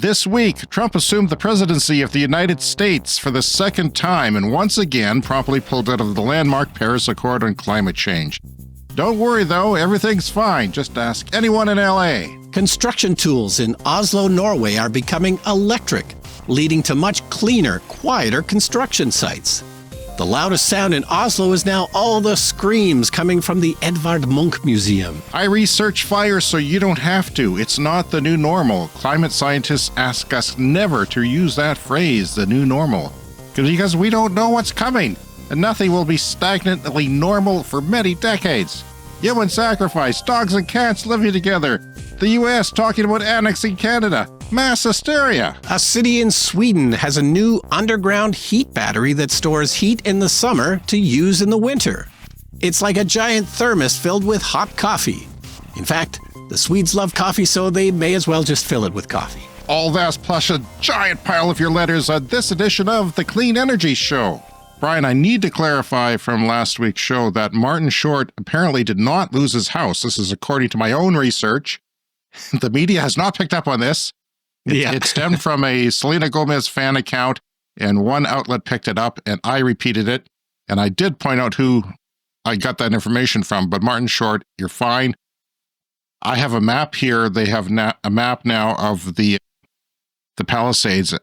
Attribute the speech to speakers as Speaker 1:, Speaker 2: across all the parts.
Speaker 1: This week, Trump assumed the presidency of the United States for the second time and once again promptly pulled out of the landmark Paris Accord on climate change. Don't worry, though, everything's fine. Just ask anyone in LA.
Speaker 2: Construction tools in Oslo, Norway are becoming electric, leading to much cleaner, quieter construction sites. The loudest sound in Oslo is now all the screams coming from the Edvard Munch Museum.
Speaker 1: I research fire so you don't have to. It's not the new normal. Climate scientists ask us never to use that phrase, the new normal, because we don't know what's coming, and nothing will be stagnantly normal for many decades. Human sacrifice, dogs and cats living together, the U.S. talking about annexing Canada, mass hysteria.
Speaker 2: A city in Sweden has a new underground heat battery that stores heat in the summer to use in the winter. It's like a giant thermos filled with hot coffee. In fact, the Swedes love coffee, so they may as well just fill it with coffee.
Speaker 1: All that plus a giant pile of your letters on this edition of The Clean Energy Show. Brian, I need to clarify from last week's show that Martin Short apparently did not lose his house. This is according to my own research. The media has not picked up on this. It stemmed from a Selena Gomez fan account, and one outlet picked it up, and I repeated it. And I did point out who I got that information from, but Martin Short, you're fine. I have a map here. They have a map now of the Palisades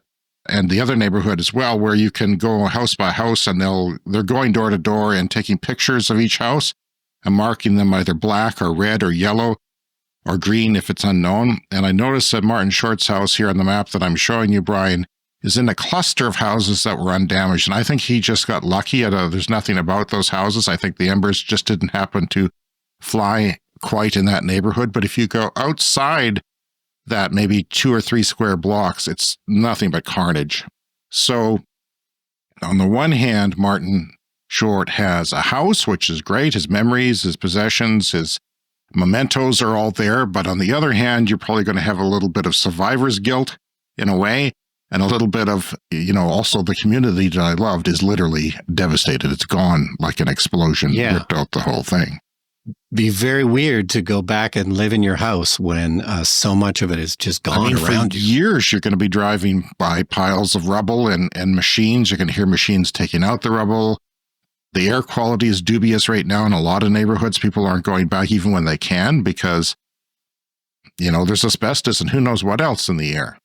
Speaker 1: and the other neighborhood as well, where you can go house by house, and they're going door to door and taking pictures of each house and marking them either black or red or yellow or green if it's unknown. And I noticed that Martin Short's house here on the map that I'm showing you, Brian, is in a cluster of houses that were undamaged. And I think he just got lucky. There's nothing about those houses. I think the embers just didn't happen to fly quite in that neighborhood. But if you go outside that maybe 2 or 3 square blocks, it's nothing but carnage. So on the one hand, Martin Short has a house, which is great. His memories, his possessions, his mementos are all there. But on the other hand, you're probably going to have a little bit of survivor's guilt in a way, and a little bit of, also the community that I loved is literally devastated. It's gone like an explosion, ripped out the whole thing.
Speaker 2: Be very weird to go back and live in your house when so much of it is just gone around
Speaker 1: for
Speaker 2: you.
Speaker 1: Years, you're going to be driving by piles of rubble and machines. You're going to hear machines taking out the rubble. The air quality is dubious right now in a lot of neighborhoods. People aren't going back even when they can because, there's asbestos and who knows what else in the air.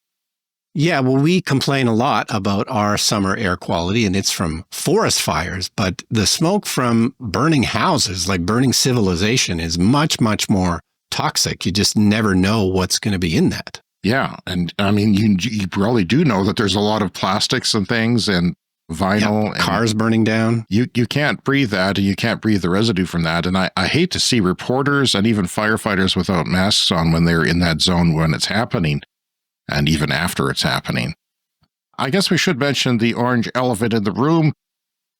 Speaker 2: Yeah, well, we complain a lot about our summer air quality, and it's from forest fires, but the smoke from burning houses, like burning civilization, is much, much more toxic. You just never know what's going to be in that. Yeah,
Speaker 1: and I mean, you probably do know that there's a lot of plastics and things and vinyl.
Speaker 2: Yep, cars burning down.
Speaker 1: You can't breathe that, and you can't breathe the residue from that. And I hate to see reporters and even firefighters without masks on when they're in that zone when it's happening. And even after it's happening. I guess we should mention the orange elephant in the room.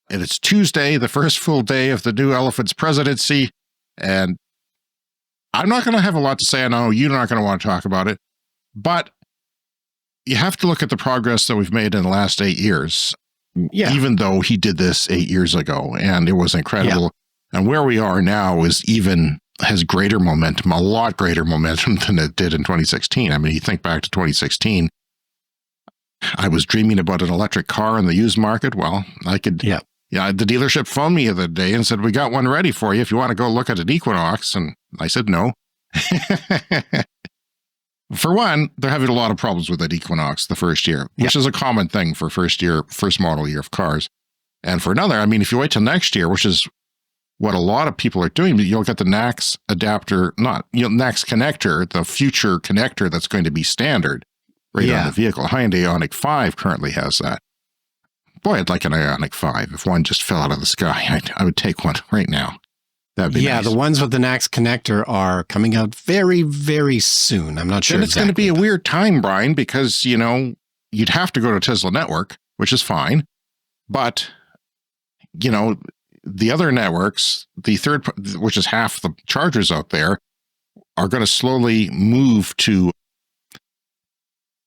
Speaker 1: And it's Tuesday, the first full day of the new elephant's presidency. And I'm not going to have a lot to say. I know you're not going to want to talk about it. But you have to look at the progress that we've made in the last 8 years. Yeah. Even though he did this 8 years ago, and it was incredible. Yeah. And where we are now has greater momentum, a lot greater momentum than it did in 2016. I mean, you think back to 2016, I was dreaming about an electric car in the used market. Well, I could, the dealership phoned me the other day and said, we got one ready for you if you want to go look at an Equinox. And I said, no. For one, they're having a lot of problems with that Equinox the first year, which is a common thing for first model year of cars. And for another, I mean, if you wait till next year, which is what a lot of people are doing, you'll get the NACS adapter, NACS connector, the future connector that's going to be standard on the vehicle. Hyundai Ioniq 5 currently has that. Boy, I'd like an Ioniq 5. If one just fell out of the sky, I would take one right now. That'd be nice.
Speaker 2: The ones with the NACS connector are coming out very, very soon. I'm not sure
Speaker 1: And it's going to be a weird time, Brian, because, you'd have to go to Tesla Network, which is fine. But, the other networks, which is half the chargers out there, are going to slowly move to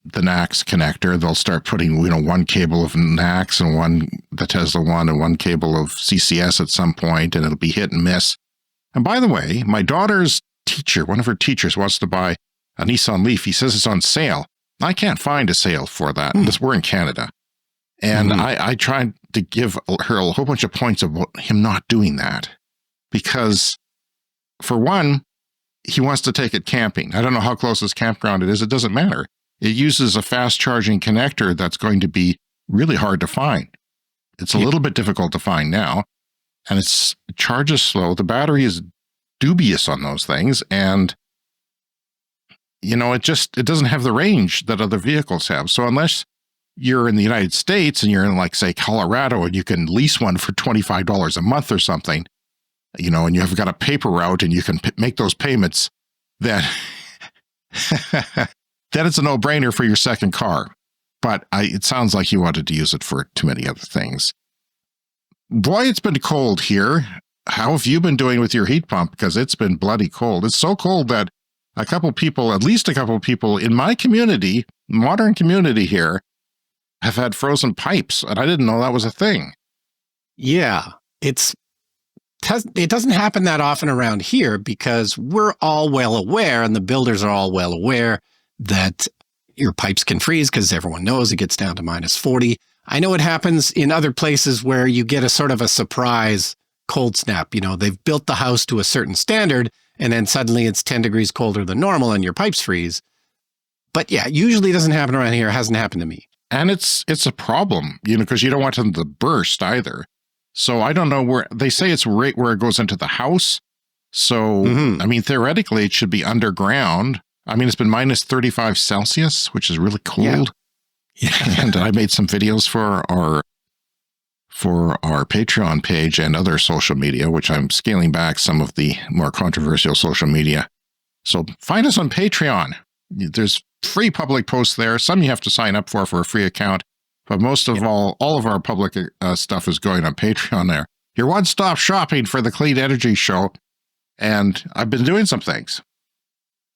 Speaker 1: the NACS connector. They'll start putting, one cable of NACS and the Tesla one, and one cable of CCS at some point, and it'll be hit and miss. And by the way, my daughter's teacher, one of her teachers, wants to buy a Nissan Leaf. He says it's on sale. I can't find a sale for that. We're in Canada. And I tried to give her a whole bunch of points about him not doing that. Because, for one, he wants to take it camping. I don't know how close his campground it is. It doesn't matter. It uses a fast charging connector that's going to be really hard to find. It's a little bit difficult to find now. And it charges slow. The battery is dubious on those things. And, it doesn't have the range that other vehicles have. So unless you're in the United States and you're in, like, say, Colorado, and you can lease one for $25 a month or something, and you've got a paper route and you can make those payments, then it's a no-brainer for your second car. But it sounds like you wanted to use it for too many other things. Boy, it's been cold here. How have you been doing with your heat pump? Because it's been bloody cold. It's so cold that at least a couple of people in my community, modern community here, have had frozen pipes, and I didn't know that was a thing.
Speaker 2: Yeah, it doesn't happen that often around here because we're all well aware, and the builders are all well aware that your pipes can freeze because everyone knows it gets down to minus 40. I know it happens in other places where you get a sort of a surprise cold snap. They've built the house to a certain standard, and then suddenly it's 10 degrees colder than normal and your pipes freeze. But yeah, usually doesn't happen around here. It hasn't happened to me.
Speaker 1: And it's a problem, because you don't want them to burst either. So I don't know where they say it's right where it goes into the house. So, theoretically, it should be underground. It's been minus 35 Celsius, which is really cold. Yeah. And I made some videos for our Patreon page and other social media, which I'm scaling back some of the more controversial social media. So find us on Patreon. There's free public posts there. Some you have to sign up for a free account. But most of all of our public stuff is going on Patreon there. Your one-stop shopping for the Clean Energy Show. And I've been doing some things.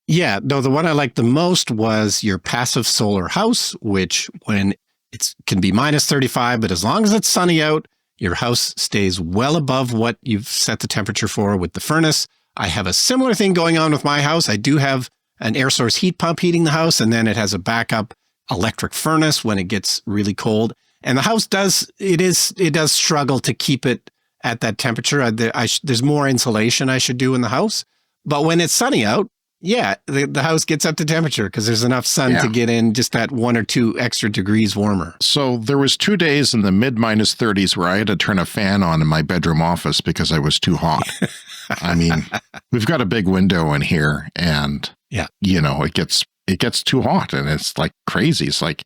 Speaker 2: Yeah, no, the one I liked the most was your passive solar house, which when it can be minus 35, but as long as it's sunny out, your house stays well above what you've set the temperature for with the furnace. I have a similar thing going on with my house. I do have an air source heat pump heating the house, and then it has a backup electric furnace when it gets really cold. And the house does struggle to keep it at that temperature. There's more insulation I should do in the house. But when it's sunny out, yeah, the house gets up to temperature because there's enough sun to get in just that 1 or 2 extra degrees warmer.
Speaker 1: So there was 2 days in the mid minus 30s where I had to turn a fan on in my bedroom office because I was too hot. We've got a big window in here, and it gets too hot, and it's like crazy. It's like,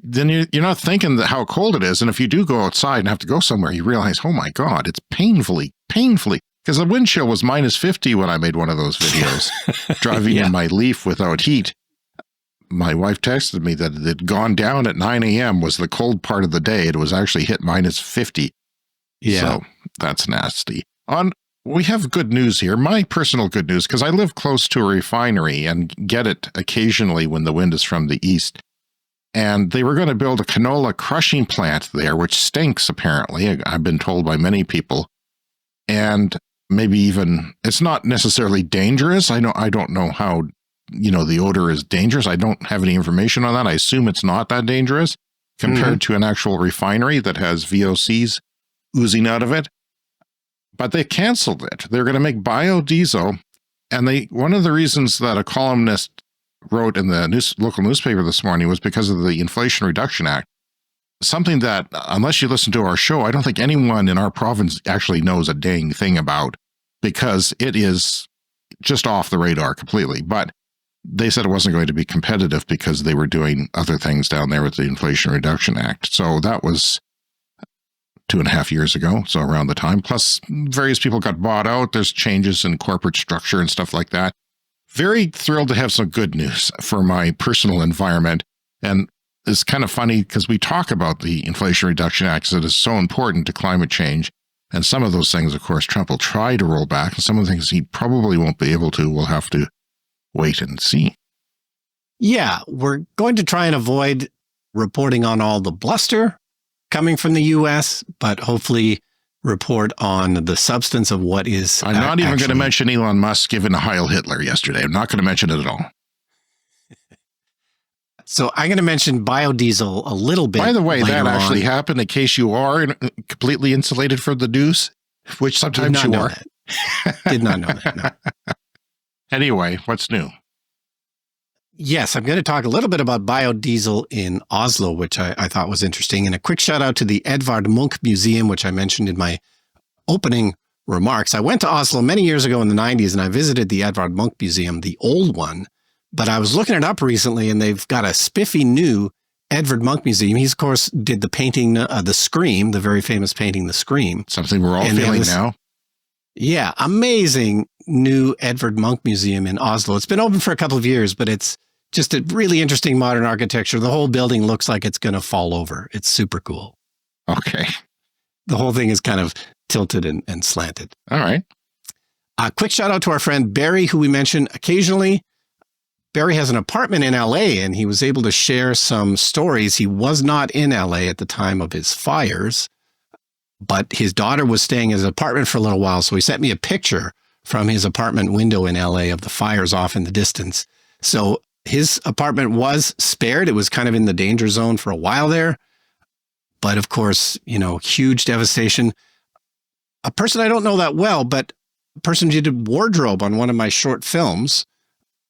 Speaker 1: then you're not thinking that how cold it is. And if you do go outside and have to go somewhere, you realize, oh my God, it's painfully, because the wind chill was minus 50 when I made one of those videos, driving in my Leaf without heat. My wife texted me that it had gone down at 9 a.m. was the cold part of the day. It was actually hit minus 50. Yeah. So that's nasty. We have good news here, my personal good news, because I live close to a refinery and get it occasionally when the wind is from the east. And they were going to build a canola crushing plant there, which stinks, apparently. I've been told by many people. And maybe even, it's not necessarily dangerous. I don't know how, the odor is dangerous. I don't have any information on that. I assume it's not that dangerous compared to an actual refinery that has VOCs oozing out of it. But they canceled it. They're going to make biodiesel. And one of the reasons that a columnist wrote in the local newspaper this morning was because of the Inflation Reduction Act. Something that, unless you listen to our show, I don't think anyone in our province actually knows a dang thing about, because it is just off the radar completely. But they said it wasn't going to be competitive because they were doing other things down there with the Inflation Reduction Act. So that was 2.5 years ago, so around the time. Plus, various people got bought out. There's changes in corporate structure and stuff like that. Very thrilled to have some good news for my personal environment. And it's kind of funny because we talk about the Inflation Reduction Act that is so important to climate change. And some of those things, of course, Trump will try to roll back. And some of the things he probably won't be able to. We'll have to wait and see.
Speaker 2: Yeah, we're going to try and avoid reporting on all the bluster coming from the U.S., but hopefully report on the substance of what is.
Speaker 1: I'm not even going to mention Elon Musk giving a Heil Hitler yesterday. I'm not going to mention it at all.
Speaker 2: So I'm going to mention biodiesel a little bit.
Speaker 1: By the way, that
Speaker 2: later
Speaker 1: actually
Speaker 2: on.
Speaker 1: happened in case you are completely insulated from the news, which sometimes you are.
Speaker 2: Did not know that, no.
Speaker 1: Anyway, what's new?
Speaker 2: Yes, I'm going to talk a little bit about biodiesel in Oslo, which I thought was interesting. And a quick shout out to the Edvard Munch Museum, which I mentioned in my opening remarks. I went to Oslo many years ago in the 90s, and I visited the Edvard Munch Museum, the old one. But I was looking it up recently, and they've got a spiffy new Edvard Munch Museum. He, of course, did the painting, The Scream, the very famous painting, The Scream.
Speaker 1: Something we're all feeling now.
Speaker 2: Yeah, amazing new Edvard Munch Museum in Oslo. It's been open for a couple of years, but it's just a really interesting modern architecture. The whole building looks like it's going to fall over. It's super cool.
Speaker 1: Okay.
Speaker 2: The whole thing is kind of tilted and slanted.
Speaker 1: All right.
Speaker 2: A quick shout out to our friend Barry, who we mention occasionally. Barry has an apartment in LA, and he was able to share some stories. He was not in LA at the time of his fires, but his daughter was staying in his apartment for a little while. So he sent me a picture from his apartment window in LA of the fires off in the distance. So his apartment was spared. It was kind of in the danger zone for a while there. But of course, huge devastation. A person I don't know that well, but a person who did wardrobe on one of my short films,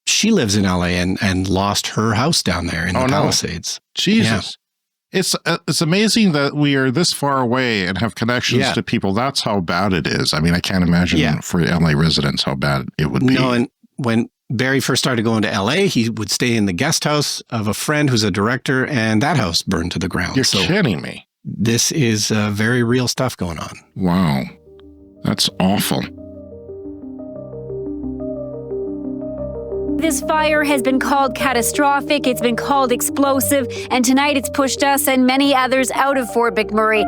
Speaker 2: she lives in LA and lost her house down there in the Palisades.
Speaker 1: Jesus. Yeah. It's amazing that we are this far away and have connections to people. That's how bad it is. I mean, I can't imagine for LA residents how bad it would be.
Speaker 2: No, and when Barry first started going to LA, he would stay in the guest house of a friend who's a director, and that house burned to the ground.
Speaker 1: You're kidding me.
Speaker 2: This is very real stuff going on.
Speaker 1: Wow. That's awful.
Speaker 3: This fire has been called catastrophic, it's been called explosive, and tonight it's pushed us and many others out of Fort McMurray.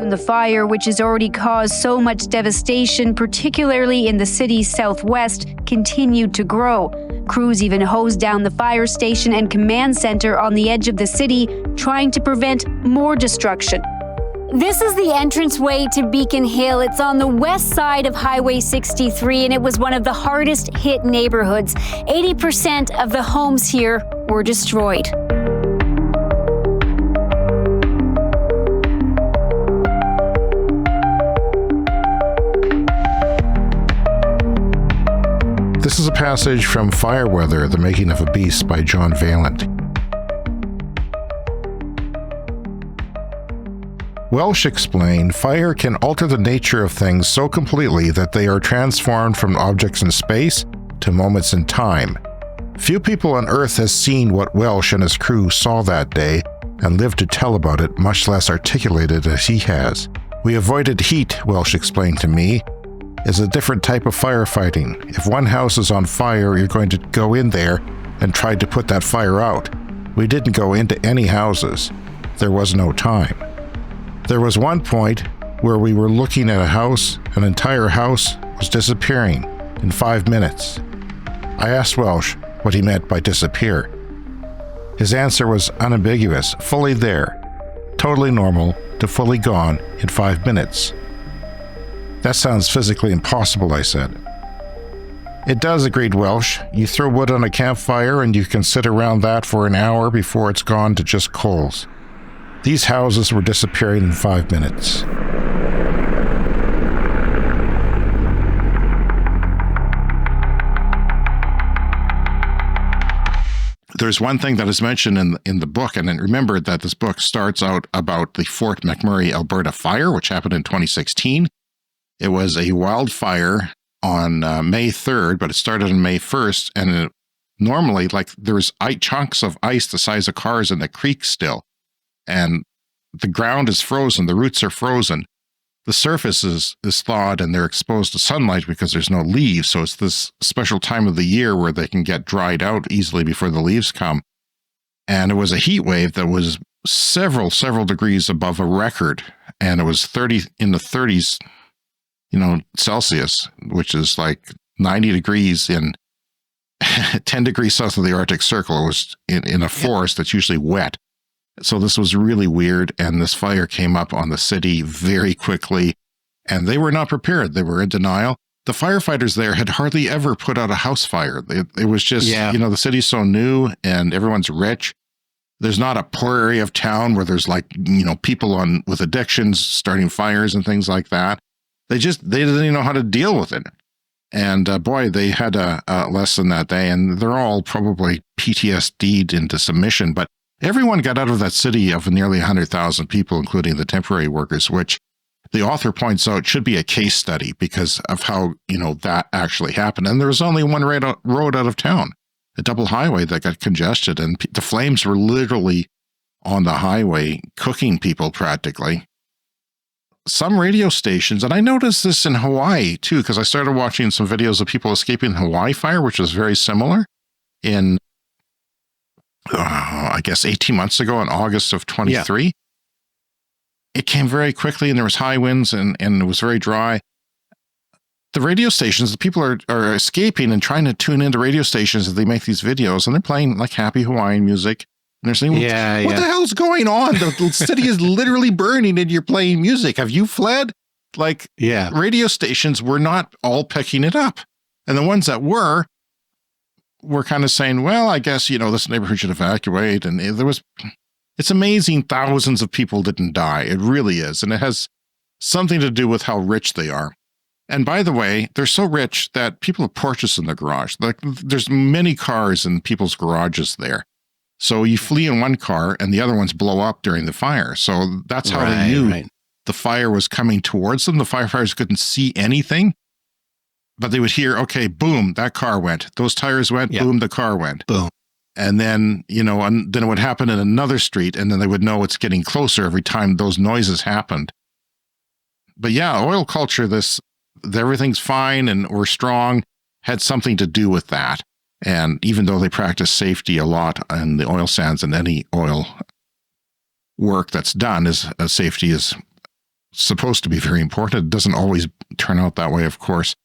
Speaker 3: The fire, which has already caused so much devastation, particularly in the city's southwest, continued to grow. Crews even hosed down the fire station and command center on the edge of the city, trying to prevent more destruction. This is the entranceway to Beacon Hill. It's on the west side of Highway 63, and it was one of the hardest hit neighborhoods. 80% of the homes here were destroyed.
Speaker 1: This is a passage from Fire Weather, The Making of a Beast by John Vaillant. Welsh explained, fire can alter the nature of things so completely that they are transformed from objects in space to moments in time. Few people on Earth has seen what Welsh and his crew saw that day and lived to tell about it, much less articulated as he has. We avoided heat, Welsh explained to me, is a different type of firefighting. If one house is on fire, you're going to go in there and try to put that fire out. We didn't go into any houses. There was no time. There was one point where we were looking at a house, an entire house was disappearing in 5 minutes. I asked Welsh what he meant by disappear. His answer was unambiguous, fully there, totally normal to fully gone in 5 minutes. That sounds physically impossible, I said. It does, agreed Welsh. You throw wood on a campfire and you can sit around that for an hour before it's gone to just coals. These houses were disappearing in 5 minutes. There's one thing that is mentioned in the book, and then remember that this book starts out about the Fort McMurray, Alberta fire, which happened in 2016. It was a wildfire on May 3rd, but it started on May 1st, and normally, there's chunks of ice the size of cars in the creek still. And the ground is frozen, the roots are frozen, the surface is thawed, and they're exposed to sunlight because there's no leaves. So it's this special time of the year where they can get dried out easily before the leaves come. And it was a heat wave that was several degrees above a record. And it was in the 30s, Celsius, which is like 90 degrees in 10 degrees south of the Arctic Circle. It was in a forest that's usually wet. So this was really weird, and this fire came up on the city very quickly, and they were not prepared. They were in denial. the firefighters there had hardly ever put out a house fire. It was just,
Speaker 2: Yeah.
Speaker 1: the city's so new and everyone's rich. There's not a poor area of town where there's like, people with addictions starting fires and things like that. They didn't even know how to deal with it. And boy, they had a lesson that day, and they're all probably PTSD'd into submission. But everyone got out of that city of nearly 100,000 people, including the temporary workers, which the author points out should be a case study because of how, that actually happened. And there was only one road out of town, a double highway that got congested, and the flames were literally on the highway cooking people practically. Some radio stations, and I noticed this in Hawaii too, because I started watching some videos of people escaping the Hawaii fire, which was very similar in, I guess, 18 months ago in August of 23. Yeah. It came very quickly and there was high winds and it was very dry. The radio stations, the people are escaping and trying to tune into radio stations as they make these videos, and they're playing like happy Hawaiian music. And they're saying, what the hell's going on? The city is literally burning and you're playing music. Have you fled? Radio stations were not all picking it up. And the ones that were kind of saying, well, I guess, this neighborhood should evacuate. And it's amazing thousands of people didn't die. It really is. And it has something to do with how rich they are. And by the way, they're so rich that people have Porsches in their garage. There's many cars in people's garages there. So you flee in one car and the other ones blow up during the fire. So that's how they knew the fire was coming towards them. The firefighters couldn't see anything, but they would hear, okay, boom, that car went. Those tires went, boom, the car went.
Speaker 2: Boom.
Speaker 1: And then, and then it would happen in another street, and then they would know it's getting closer every time those noises happened. But yeah, oil culture, everything's fine and we're strong, had something to do with that. And even though they practice safety a lot in the oil sands and any oil work that's done, safety is supposed to be very important. It doesn't always turn out that way, of course.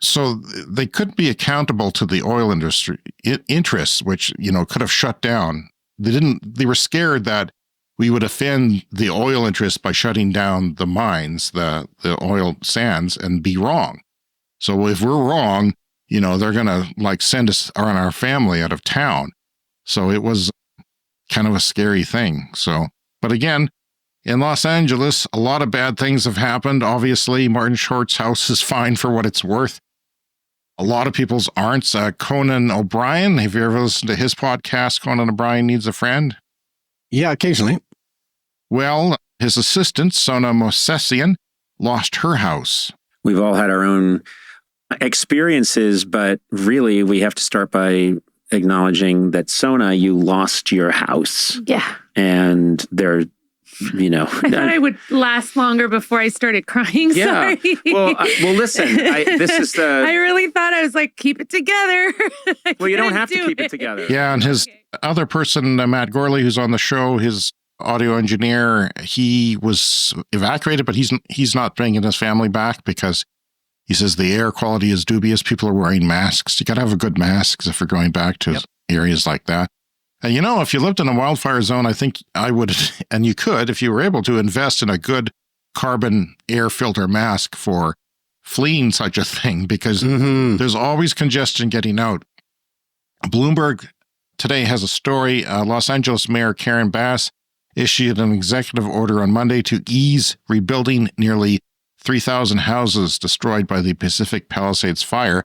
Speaker 1: So they could be accountable to the oil industry interests, which, could have shut down. They were scared that we would offend the oil interests by shutting down the mines, the oil sands, and be wrong. So if we're wrong, they're going to send us or our family out of town. So it was kind of a scary thing. So, but again, in Los Angeles, a lot of bad things have happened. Obviously, Martin Short's house is fine for what it's worth. A lot of people's aren't. Conan O'Brien, have you ever listened to his podcast, Conan O'Brien Needs a Friend?
Speaker 2: Yeah, occasionally.
Speaker 1: Well, his assistant, Sona Mosesian, lost her house.
Speaker 4: We've all had our own experiences, but really we have to start by acknowledging that, Sona, you lost your house.
Speaker 5: Yeah.
Speaker 4: And there,
Speaker 5: I thought I would last longer before I started crying.
Speaker 4: Yeah.
Speaker 5: Sorry.
Speaker 4: Well, listen,
Speaker 5: I really thought I was keep it together.
Speaker 4: Well, you don't have to keep it together.
Speaker 1: Yeah. And his other person, Matt Gorley, who's on the show, his audio engineer, he was evacuated, but he's not bringing his family back because he says the air quality is dubious. People are wearing masks. You got to have a good mask if you're going back to areas like that. And if you lived in a wildfire zone, I think I would, and you could, if you were able to, invest in a good carbon air filter mask for fleeing such a thing, because there's always congestion getting out. Bloomberg today has a story. Los Angeles Mayor Karen Bass issued an executive order on Monday to ease rebuilding nearly 3,000 houses destroyed by the Pacific Palisades fire.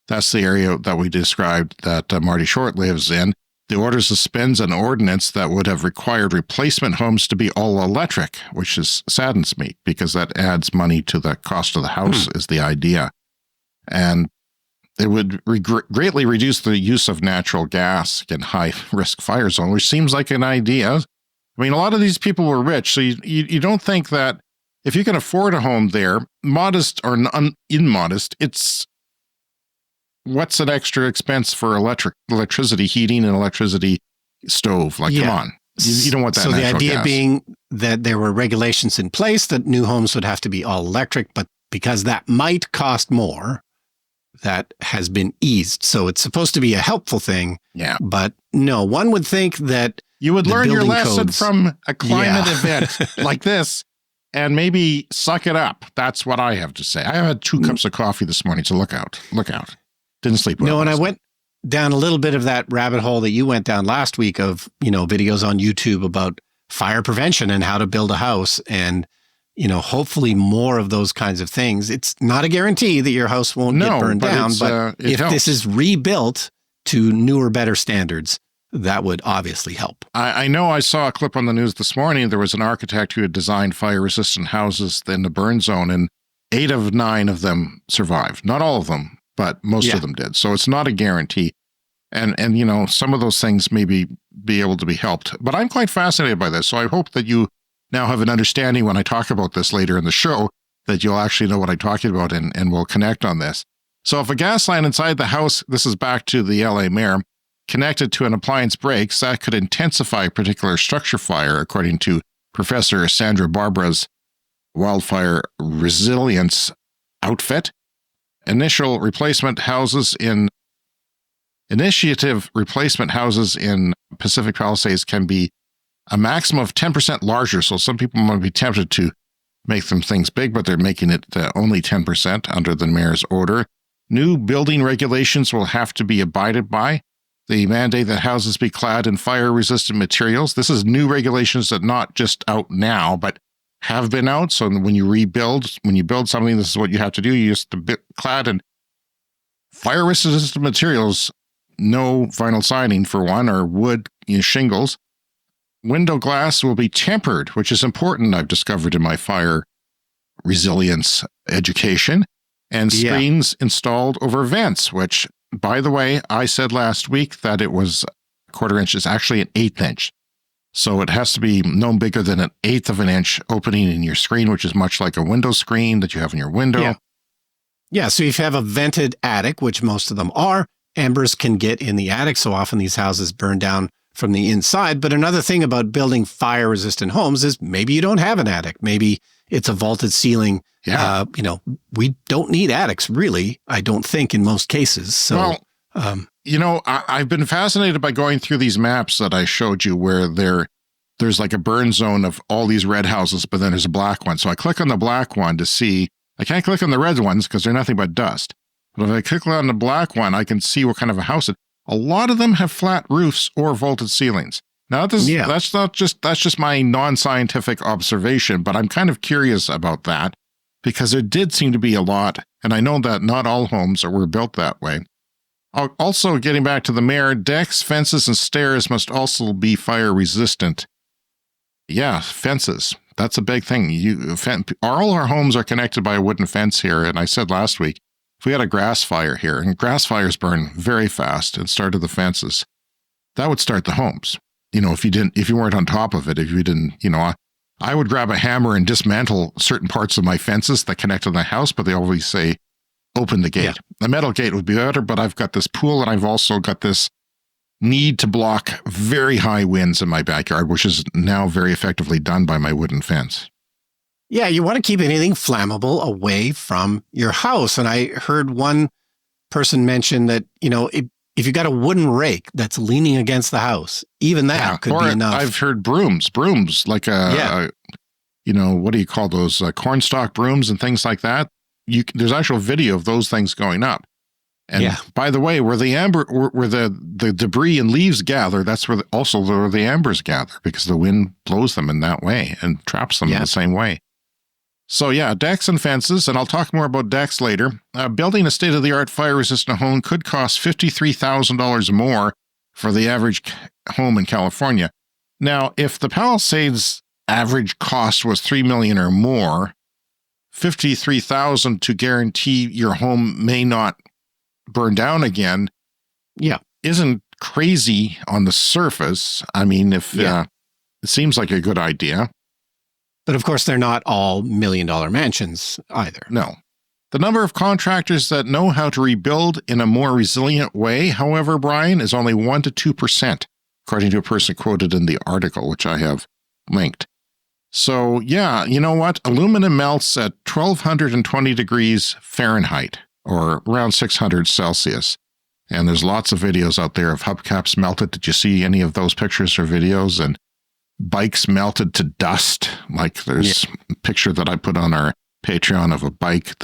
Speaker 1: That's the area that we described that Marty Short lives in. The order suspends an ordinance that would have required replacement homes to be all electric, which saddens me because that adds money to the cost of the house is the idea. And it would greatly reduce the use of natural gas in high-risk fire zone, which seems like an idea. I mean, a lot of these people were rich, so you don't think that if you can afford a home there, modest or immodest, what's an extra expense for electricity heating and electricity stove? Come on. You don't want that.
Speaker 2: So the idea
Speaker 1: gas.
Speaker 2: being that there were regulations in place that new homes would have to be all electric, but because that might cost more, that has been eased. So it's supposed to be a helpful thing.
Speaker 1: Yeah.
Speaker 2: But no, one would think that
Speaker 1: you would learn your lesson
Speaker 2: codes,
Speaker 1: from a climate event like this. and maybe suck it up. That's what I have to say. I had 2 cups of coffee this morning, so look out. Look out. Didn't sleep well.
Speaker 2: No, and I went down a little bit of that rabbit hole that you went down last week of, videos on YouTube about fire prevention and how to build a house. And, hopefully more of those kinds of things. It's not a guarantee that your house won't get burned down, but if this is rebuilt to newer, better standards, that would obviously help.
Speaker 1: I know I saw a clip on the news this morning. There was an architect who had designed fire-resistant houses in the burn zone, and 8 of 9 of them survived. Not all of them, but most of them did. So it's not a guarantee. And some of those things may be able to be helped. But I'm quite fascinated by this. So I hope that you now have an understanding when I talk about this later in the show, that you'll actually know what I'm talking about and we'll connect on this. So if a gas line inside the house, this is back to the LA mayor, connected to an appliance breaks, that could intensify a particular structure fire, according to Professor Sandra Barbara's wildfire resilience outfit. Initiative replacement houses in Pacific Palisades can be a maximum of 10% larger. So some people might be tempted to make them things big, but they're making it only 10% under the mayor's order. New building regulations will have to be abided by. The mandate that houses be clad in fire-resistant materials. This is new regulations that not just out now, but have been out. So when you build something, this is what you have to do. You have to be clad in fire-resistant materials, no vinyl siding for one, or wood shingles. Window glass will be tempered, which is important, I've discovered in my fire resilience education, and screens installed over vents, which, by the way, I said last week that it was a 1/4 inch. It's actually an 1/8 inch. So it has to be no bigger than an 1/8 of an inch opening in your screen, which is much like a window screen that you have in your window.
Speaker 2: Yeah, so if you have a vented attic, which most of them are, embers can get in the attic. So often these houses burn down from the inside. But another thing about building fire-resistant homes is maybe you don't have an attic. Maybe it's a vaulted ceiling.
Speaker 1: Yeah.
Speaker 2: We don't need attics, really, I don't think, in most cases. So,
Speaker 1: I've been fascinated by going through these maps that I showed you where there's like a burn zone of all these red houses, but then there's a black one. So I click on the black one to see. I can't click on the red ones because they're nothing but dust. But if I click on the black one, I can see what kind of a house it is. A lot of them have flat roofs or vaulted ceilings. Now, that's just my non-scientific observation, but I'm kind of curious about that because there did seem to be a lot, and I know that not all homes were built that way. Also, getting back to the mayor, decks, fences, and stairs must also be fire resistant. Yeah, fences. That's a big thing. All our homes are connected by a wooden fence here, and I said last week, if we had a grass fire here, and grass fires burn very fast and started the fences, that would start the homes. If you weren't on top of it, if you didn't, I would grab a hammer and dismantle certain parts of my fences that connect to the house, but they always say, open the gate. Yeah. The metal gate would be better, but I've got this pool and I've also got this need to block very high winds in my backyard, which is now very effectively done by my wooden fence.
Speaker 2: Yeah, you want to keep anything flammable away from your house. And I heard one person mention that, if you got a wooden rake that's leaning against the house, even that could be enough.
Speaker 1: I've heard brooms, like what do you call those? Cornstalk brooms and things like that. There's actual video of those things going up. And by the way, where the debris and leaves gather, that's where the ambers gather because the wind blows them in that way and traps them in the same way. So decks and fences, and I'll talk more about decks later. Building a state-of-the-art fire-resistant home could cost $53,000 more for the average home in California. Now, if the Palisades average cost was $3 million or more, $53,000 to guarantee your home may not burn down again, isn't crazy on the surface. I mean, it seems like a good idea.
Speaker 2: But of course, they're not all $1 million mansions either.
Speaker 1: No. The number of contractors that know how to rebuild in a more resilient way, however, Brian, is only 1% to 2%, according to a person quoted in the article, which I have linked. So, you know what? Aluminum melts at 1,220 degrees Fahrenheit, or around 600 Celsius. And there's lots of videos out there of hubcaps melted. Did you see any of those pictures or videos? And bikes melted to dust. Like there's a picture that I put on our Patreon of a bike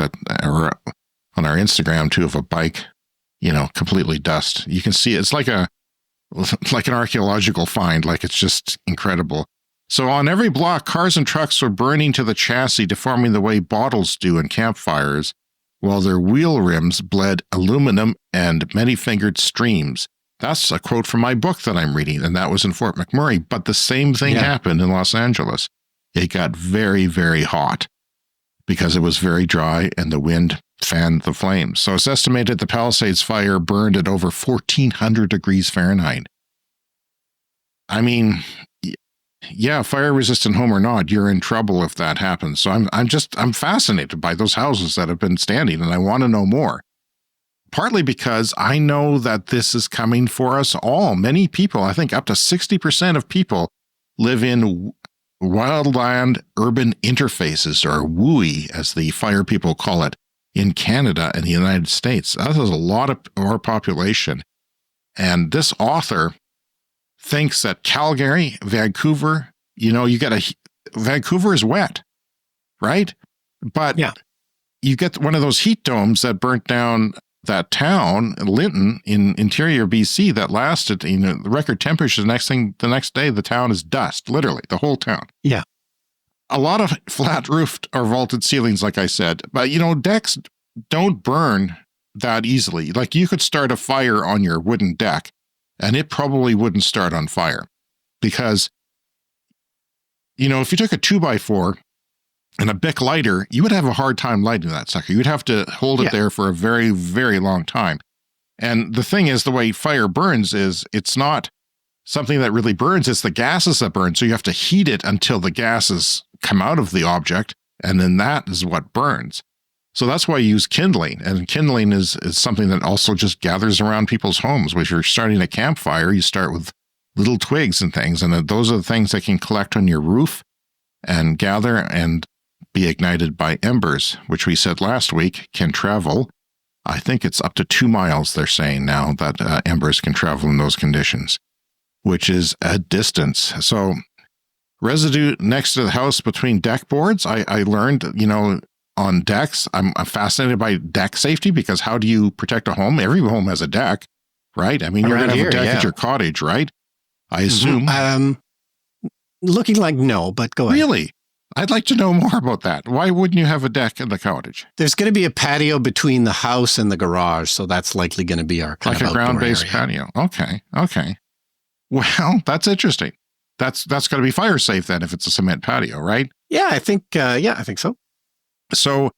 Speaker 1: or on our Instagram too, of a bike, completely dust. You can see it's like an archaeological find. Like it's just incredible. So on every block, cars and trucks were burning to the chassis, deforming the way bottles do in campfires, while their wheel rims bled aluminum and many-fingered streams. That's a quote from my book that I'm reading, and that was in Fort McMurray. But the same thing happened in Los Angeles. It got very, very hot because it was very dry and the wind fanned the flames. So it's estimated the Palisades fire burned at over 1,400 degrees Fahrenheit. I mean, yeah, fire-resistant home or not, you're in trouble if that happens. So I'm fascinated by those houses that have been standing, and I want to know more. Partly because I know that this is coming for us all. Many people, I think up to 60% of people, live in wildland urban interfaces, or WUI, as the fire people call it, in Canada and the United States. That is a lot of our population. And this author thinks that Calgary, Vancouver, Vancouver is wet, right? But you get one of those heat domes that burnt down that town, Linton, in interior BC, that lasted, the record temperature, the next day, the town is dust, literally, the whole town.
Speaker 2: Yeah.
Speaker 1: A lot of flat roofed or vaulted ceilings, like I said, but decks don't burn that easily. Like you could start a fire on your wooden deck, and it probably wouldn't start on fire because, if you took a 2x4 and a Bic lighter, you would have a hard time lighting that sucker. You'd have to hold it there for a very, very long time. And the thing is, the way fire burns is it's not something that really burns, it's the gases that burn. So you have to heat it until the gases come out of the object, and then that is what burns. So that's why you use kindling. And kindling is something that also just gathers around people's homes. When you're starting a campfire, you start with little twigs and things, and those are the things that can collect on your roof and gather and be ignited by embers, which we said last week can travel. I think it's up to 2 miles, they're saying now, that embers can travel in those conditions, which is a distance. So residue next to the house between deck boards, I learned, on decks, I'm fascinated by deck safety, because how do you protect a home? Every home has a deck, right? I mean, you're going to have a deck at your cottage, right? I assume.
Speaker 2: Looking like no, but go ahead.
Speaker 1: Really? I'd like to know more about that. Why wouldn't you have a deck in the cottage?
Speaker 2: There's going to be a patio between the house and the garage, so that's likely going to be our kind of outdoor
Speaker 1: ground-based
Speaker 2: area.
Speaker 1: patio. Okay. Well, that's interesting. That's going to be fire safe then if it's a cement patio, right?
Speaker 2: Yeah, I think so.
Speaker 1: So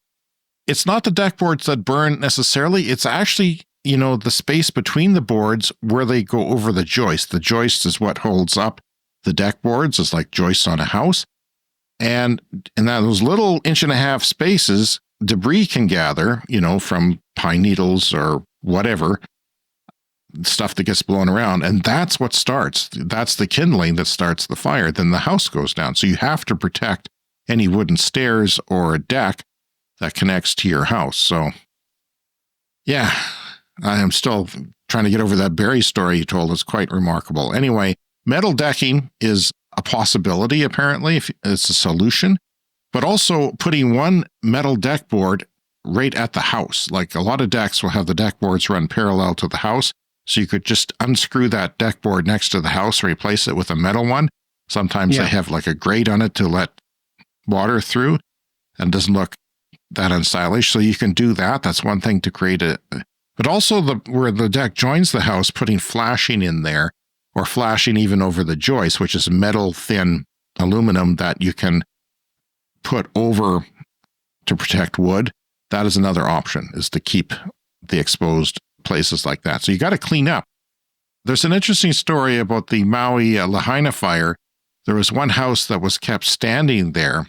Speaker 1: it's not the deck boards that burn necessarily. It's actually, the space between the boards where they go over the joist. The joist is what holds up the deck boards. It's like joists on a house. And in those little 1.5 inch spaces, debris can gather, from pine needles or whatever, stuff that gets blown around. And that's what starts. That's the kindling that starts the fire. Then the house goes down. So you have to protect any wooden stairs or a deck that connects to your house. So, yeah, I am still trying to get over that Barry story you told. It's quite remarkable. Anyway, metal decking is a possibility, apparently, if it's a solution, but also putting one metal deck board right at the house. Like a lot of decks will have the deck boards run parallel to the house, so you could just unscrew that deck board next to the house, replace it with a metal one. Sometimes they have like a grate on it to let water through, and doesn't look that unstylish. So you can do that. That's one thing to create it. But also where the deck joins the house, putting flashing in there, or flashing even over the joist, which is metal thin aluminum that you can put over to protect wood. That is another option, is to keep the exposed places like that. So you got to clean up. There's an interesting story about the Maui Lahaina fire. There was one house that was kept standing there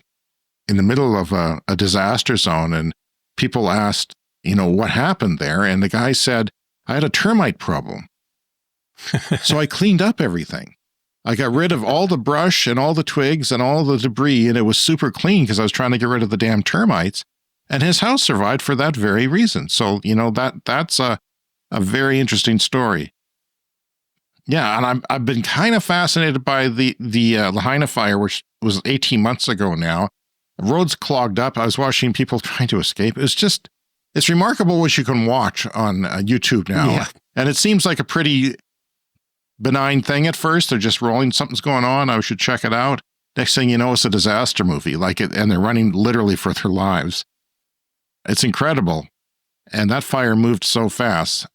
Speaker 1: in the middle of a disaster zone, and people asked, what happened there? And the guy said, I had a termite problem. So I cleaned up everything. I got rid of all the brush and all the twigs and all the debris, and it was super clean because I was trying to get rid of the damn termites. And his house survived for that very reason. So, that's a very interesting story. Yeah, and I've been kind of fascinated by the Lahaina fire, which was 18 months ago now. Roads clogged up. I was watching people trying to escape. It's remarkable what you can watch on YouTube now.
Speaker 2: Yeah.
Speaker 1: And it seems like a pretty benign thing at first. They're just rolling, something's going on. I should check it out. Next thing you know, it's a disaster movie, and they're running literally for their lives. It's incredible. And that fire moved so fast.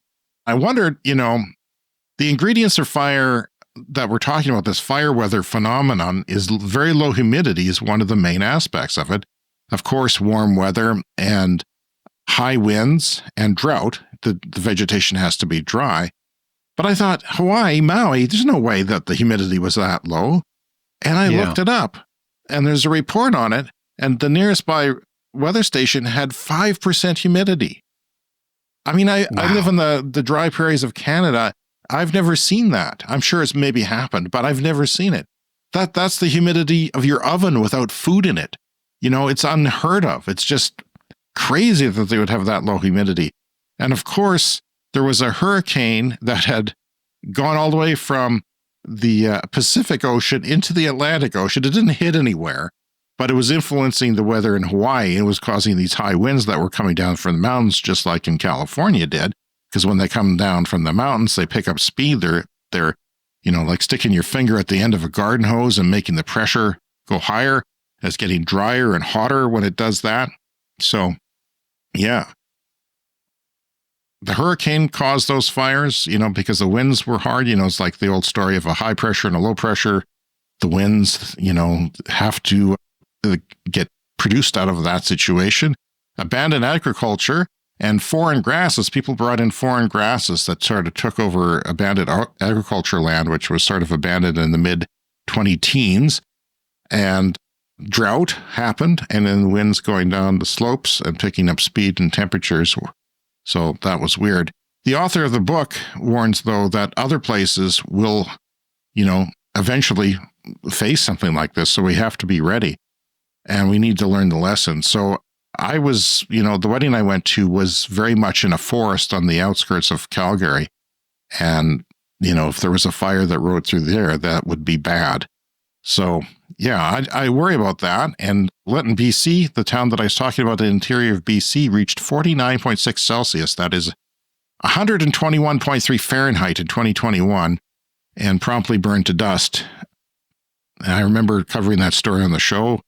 Speaker 1: I wondered, the ingredients of fire that we're talking about, this fire weather phenomenon, is very low humidity is one of the main aspects of it. Of course, warm weather and high winds and drought. The vegetation has to be dry. But I thought, Hawaii, Maui, there's no way that the humidity was that low. And I looked it up, and there's a report on it, and the nearest by weather station had 5% humidity. I mean, I live in the dry prairies of Canada. I've never seen that. I'm sure it's maybe happened, but I've never seen it. That's the humidity of your oven without food in it. It's unheard of. It's just crazy that they would have that low humidity. And of course, there was a hurricane that had gone all the way from the Pacific Ocean into the Atlantic Ocean. It didn't hit anywhere, but it was influencing the weather in Hawaii. It was causing these high winds that were coming down from the mountains, just like in California did. Because when they come down from the mountains, they pick up speed. They're like sticking your finger at the end of a garden hose and making the pressure go higher. It's getting drier and hotter when it does that. So, yeah. The hurricane caused those fires, because the winds were hard. It's like the old story of a high pressure and a low pressure. The winds, have to get produced out of that situation. Abandoned agriculture and foreign grasses. People brought in foreign grasses that sort of took over abandoned agriculture land, which was sort of abandoned in the mid-2010s. And drought happened, and then winds going down the slopes and picking up speed and temperatures. So that was weird. The author of the book warns, though, that other places will, eventually face something like this. So we have to be ready, and we need to learn the lesson. So I was, the wedding I went to was very much in a forest on the outskirts of Calgary. And, if there was a fire that rode through there, that would be bad. So, yeah, I worry about that. And Lytton, BC, the town that I was talking about, the interior of BC, reached 49.6 Celsius. That is 121.3 Fahrenheit in 2021, and promptly burned to dust. And I remember covering that story on the show.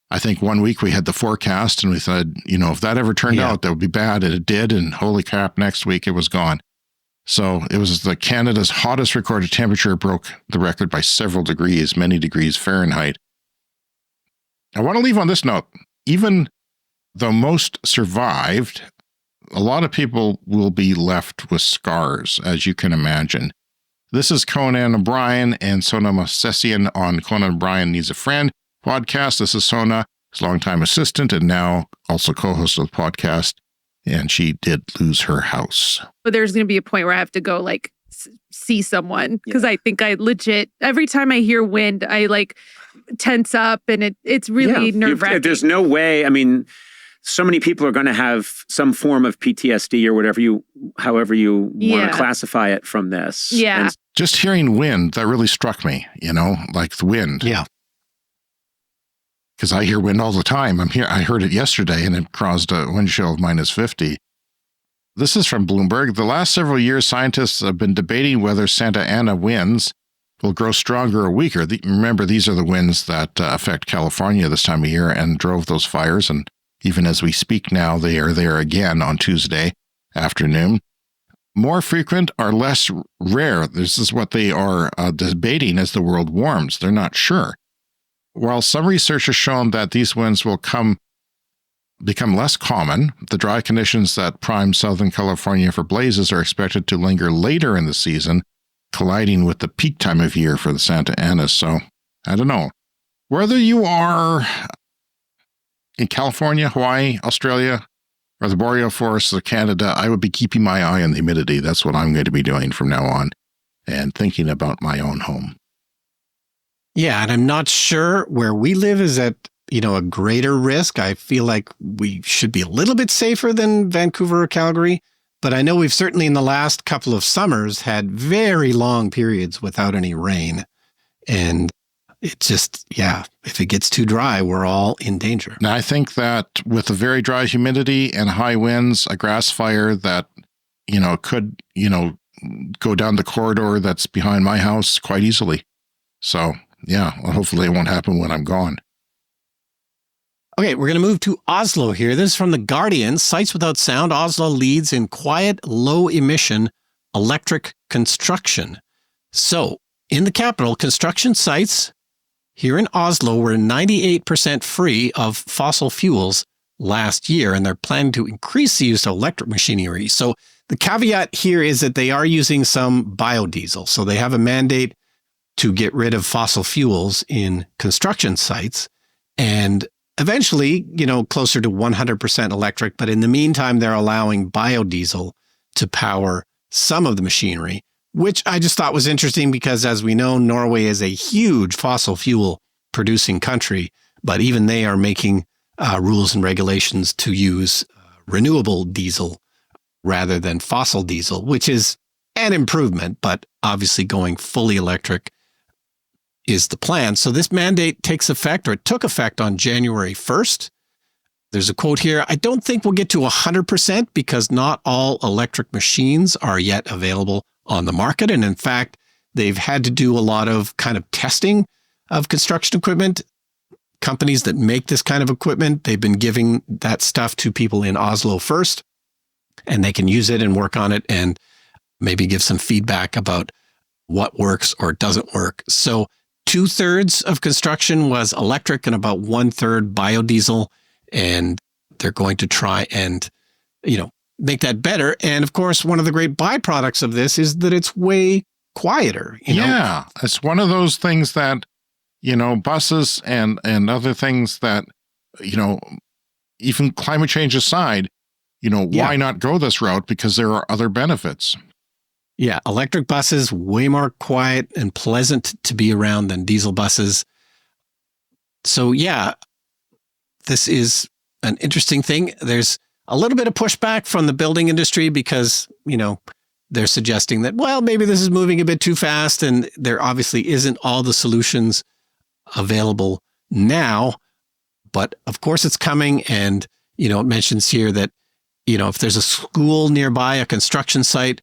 Speaker 1: I think one week we had the forecast, and we thought, if that ever turned out, that would be bad. And it did. And holy crap, next week it was gone. So it was Canada's hottest recorded temperature, broke the record by several degrees, many degrees Fahrenheit. I want to leave on this note. Even though most survived, a lot of people will be left with scars, as you can imagine. This is Conan O'Brien and Sona Mosesian on Conan O'Brien Needs a Friend podcast. This is Sona, his longtime assistant, and now also co-host of the podcast. And she did lose her house.
Speaker 5: But there's going to be a point where I have to go see someone, because I think I legit, every time I hear wind, I tense up, and it's really nerve-wracking.
Speaker 4: There's no way. I mean, so many people are going to have some form of PTSD or however you want to classify it from this.
Speaker 5: Yeah.
Speaker 4: And
Speaker 1: just hearing wind, that really struck me, like the wind.
Speaker 2: Yeah.
Speaker 1: Because I hear wind all the time. I heard it yesterday, and it caused a wind chill of -50. This is from Bloomberg. The last several years, scientists have been debating whether Santa Ana winds will grow stronger or weaker. Remember, these are the winds that affect California this time of year and drove those fires. And even as we speak now, they are there again on Tuesday afternoon. More frequent or less rare? This is what they are debating as the world warms. They're not sure. While some research has shown that these winds will become less common, the dry conditions that prime Southern California for blazes are expected to linger later in the season, colliding with the peak time of year for the Santa Ana. So, I don't know. Whether you are in California, Hawaii, Australia, or the boreal forests of Canada, I would be keeping my eye on the humidity. That's what I'm going to be doing from now on, and thinking about my own home.
Speaker 2: Yeah, and I'm not sure where we live is at, a greater risk. I feel like we should be a little bit safer than Vancouver or Calgary, But I know we've certainly in the last couple of summers had very long periods without any rain. And it just, if it gets too dry, we're all in danger.
Speaker 1: Now, I think that with the very dry humidity and high winds, a grass fire that, could, go down the corridor that's behind my house quite easily. So, hopefully it won't happen when I'm gone.
Speaker 2: Okay, we're going to move to Oslo here. This is from The Guardian. Sites without sound. Oslo leads in quiet, low-emission electric construction. So, in the capital, construction sites here in Oslo were 98% free of fossil fuels last year, and they're planning to increase the use of electric machinery. So, the caveat here is that they are using some biodiesel. So, they have a mandate to get rid of fossil fuels in construction sites. And eventually, closer to 100% electric. But in the meantime, they're allowing biodiesel to power some of the machinery, which I just thought was interesting because, as we know, Norway is a huge fossil fuel producing country, but even they are making rules and regulations to use renewable diesel rather than fossil diesel, which is an improvement, but obviously going fully electric is the plan. So this mandate takes effect, or it took effect on January 1st. There's a quote here. I don't think we'll get to 100% because not all electric machines are yet available on the market. And in fact, they've had to do a lot of kind of testing of construction equipment. Companies that make this kind of equipment, they've been giving that stuff to people in Oslo first, and they can use it and work on it and maybe give some feedback about what works or doesn't work. So 2/3 of construction was electric and about 1/3 biodiesel. And they're going to try and, make that better. And of course, one of the great byproducts of this is that it's way quieter.
Speaker 1: It's one of those things that, buses and other things that, even climate change aside, why not go this route? Because there are other benefits.
Speaker 2: Yeah, electric buses, way more quiet and pleasant to be around than diesel buses. So this is an interesting thing. There's a little bit of pushback from the building industry because, they're suggesting that, well, maybe this is moving a bit too fast and there obviously isn't all the solutions available now. But of course it's coming. And, it mentions here that, if there's a school nearby, a construction site,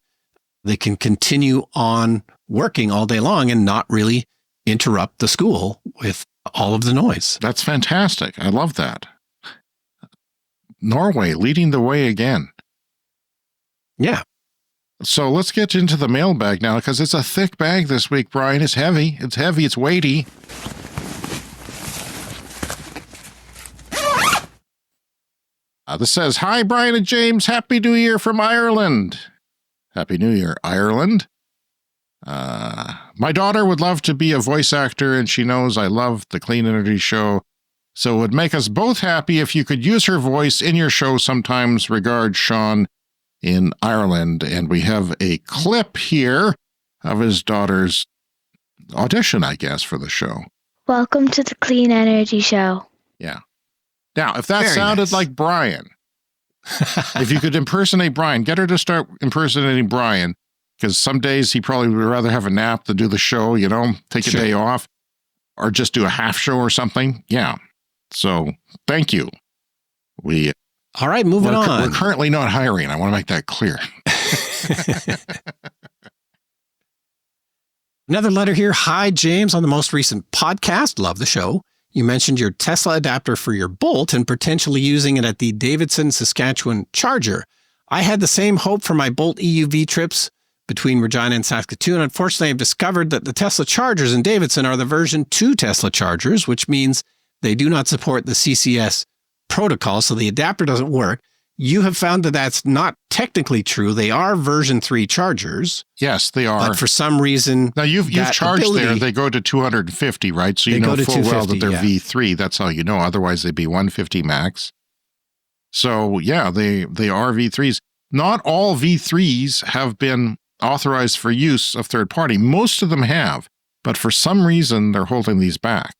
Speaker 2: they can continue on working all day long and not really interrupt the school with all of the noise.
Speaker 1: That's fantastic. I love that. Norway leading the way again.
Speaker 2: Yeah.
Speaker 1: So let's get into the mailbag now because it's a thick bag this week, Brian. It's heavy. It's weighty. This says, "Hi, Brian and James. Happy New Year from Ireland." Happy New Year, Ireland. My daughter would love to be a voice actor, and she knows I love the Clean Energy Show. So it would make us both happy if you could use her voice in your show sometimes. Regards, Sean in Ireland. And we have a clip here of his daughter's audition, I guess, for the show.
Speaker 6: Welcome to the Clean Energy Show.
Speaker 1: Yeah. Now, if that
Speaker 2: Very
Speaker 1: sounded
Speaker 2: nice.
Speaker 1: like Brian, if you could impersonate Brian, get her to start impersonating Brian, because some days he probably would rather have a nap than do the show, take a day off or just do a half show or something. Yeah. So thank you.
Speaker 2: All right, moving on.
Speaker 1: We're currently not hiring. I want to make that clear.
Speaker 2: Another letter here. Hi, James. On the most recent podcast, love the show. You mentioned your Tesla adapter for your Bolt and potentially using it at the Davidson, Saskatchewan charger. I had the same hope for my Bolt EUV trips between Regina and Saskatoon. Unfortunately, I've discovered that the Tesla chargers in Davidson are the version 2 Tesla chargers, which means they do not support the CCS protocol, so the adapter doesn't work. You have found that that's not technically true. They are version 3 chargers.
Speaker 1: Yes, they are.
Speaker 2: But for some reason,
Speaker 1: now you've charged there. They go to 250, right? So you know full well that they're V3. That's how you know. Otherwise, they'd be 150 max. So yeah, they are V3s. Not all V3s have been authorized for use of third party. Most of them have, but for some reason, they're holding these back.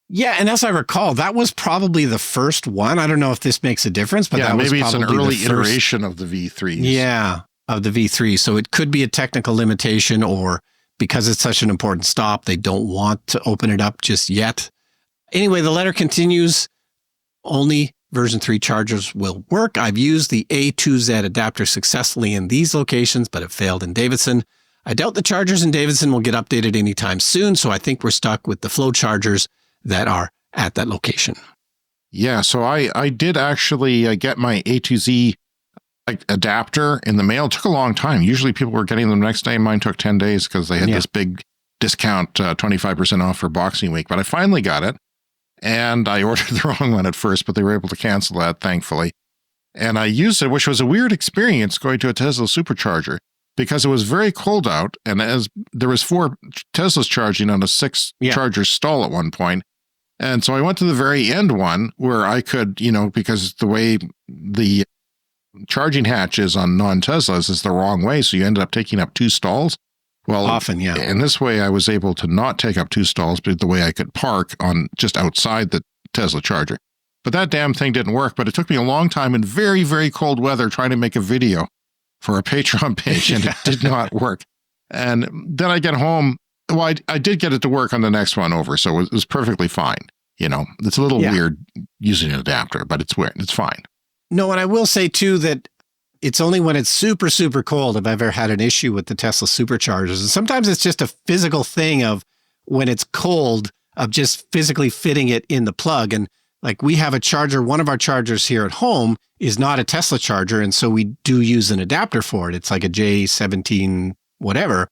Speaker 2: Yeah, and as I recall, that was probably the first one. I don't know if this makes a difference, but
Speaker 1: yeah,
Speaker 2: that was
Speaker 1: maybe it's an
Speaker 2: probably
Speaker 1: early
Speaker 2: the first
Speaker 1: iteration of the V3s.
Speaker 2: Yeah, of the V3. So it could be a technical limitation, or because it's such an important stop, they don't want to open it up just yet. Anyway, the letter continues. Only version 3 chargers will work. I've used the A2Z adapter successfully in these locations, but it failed in Davidson. I doubt the chargers in Davidson will get updated anytime soon, so I think we're stuck with the flow chargers that are at that location.
Speaker 1: Yeah, so I did actually get my A2Z adapter in the mail. It took a long time. Usually people were getting them the next day. Mine took 10 days because they had this big discount, 25% off for Boxing Week. But I finally got it, and I ordered the wrong one at first, but they were able to cancel that, thankfully. And I used it, which was a weird experience going to a Tesla supercharger because it was very cold out, and as there was 4 Teslas charging on a 6 charger stall at one point. And so I went to the very end one where I could, because the way the charging hatch is on non-Teslas is the wrong way, so you ended up taking up 2 stalls. Well,
Speaker 2: often, yeah.
Speaker 1: In this way, I was able to not take up 2 stalls, but the way I could park on just outside the Tesla charger. But that damn thing didn't work. But it took me a long time in very, very cold weather trying to make a video for a Patreon page, and it did not work. And then I get home. Well, I did get it to work on the next one over, so it was perfectly fine. It's a little weird using an adapter, but it's weird. It's fine.
Speaker 2: No, and I will say, too, that it's only when it's super, super cold I've ever had an issue with the Tesla superchargers. And sometimes it's just a physical thing of when it's cold, of just physically fitting it in the plug. And like we have a charger, one of our chargers here at home is not a Tesla charger. And so we do use an adapter for it. It's like a J17 whatever.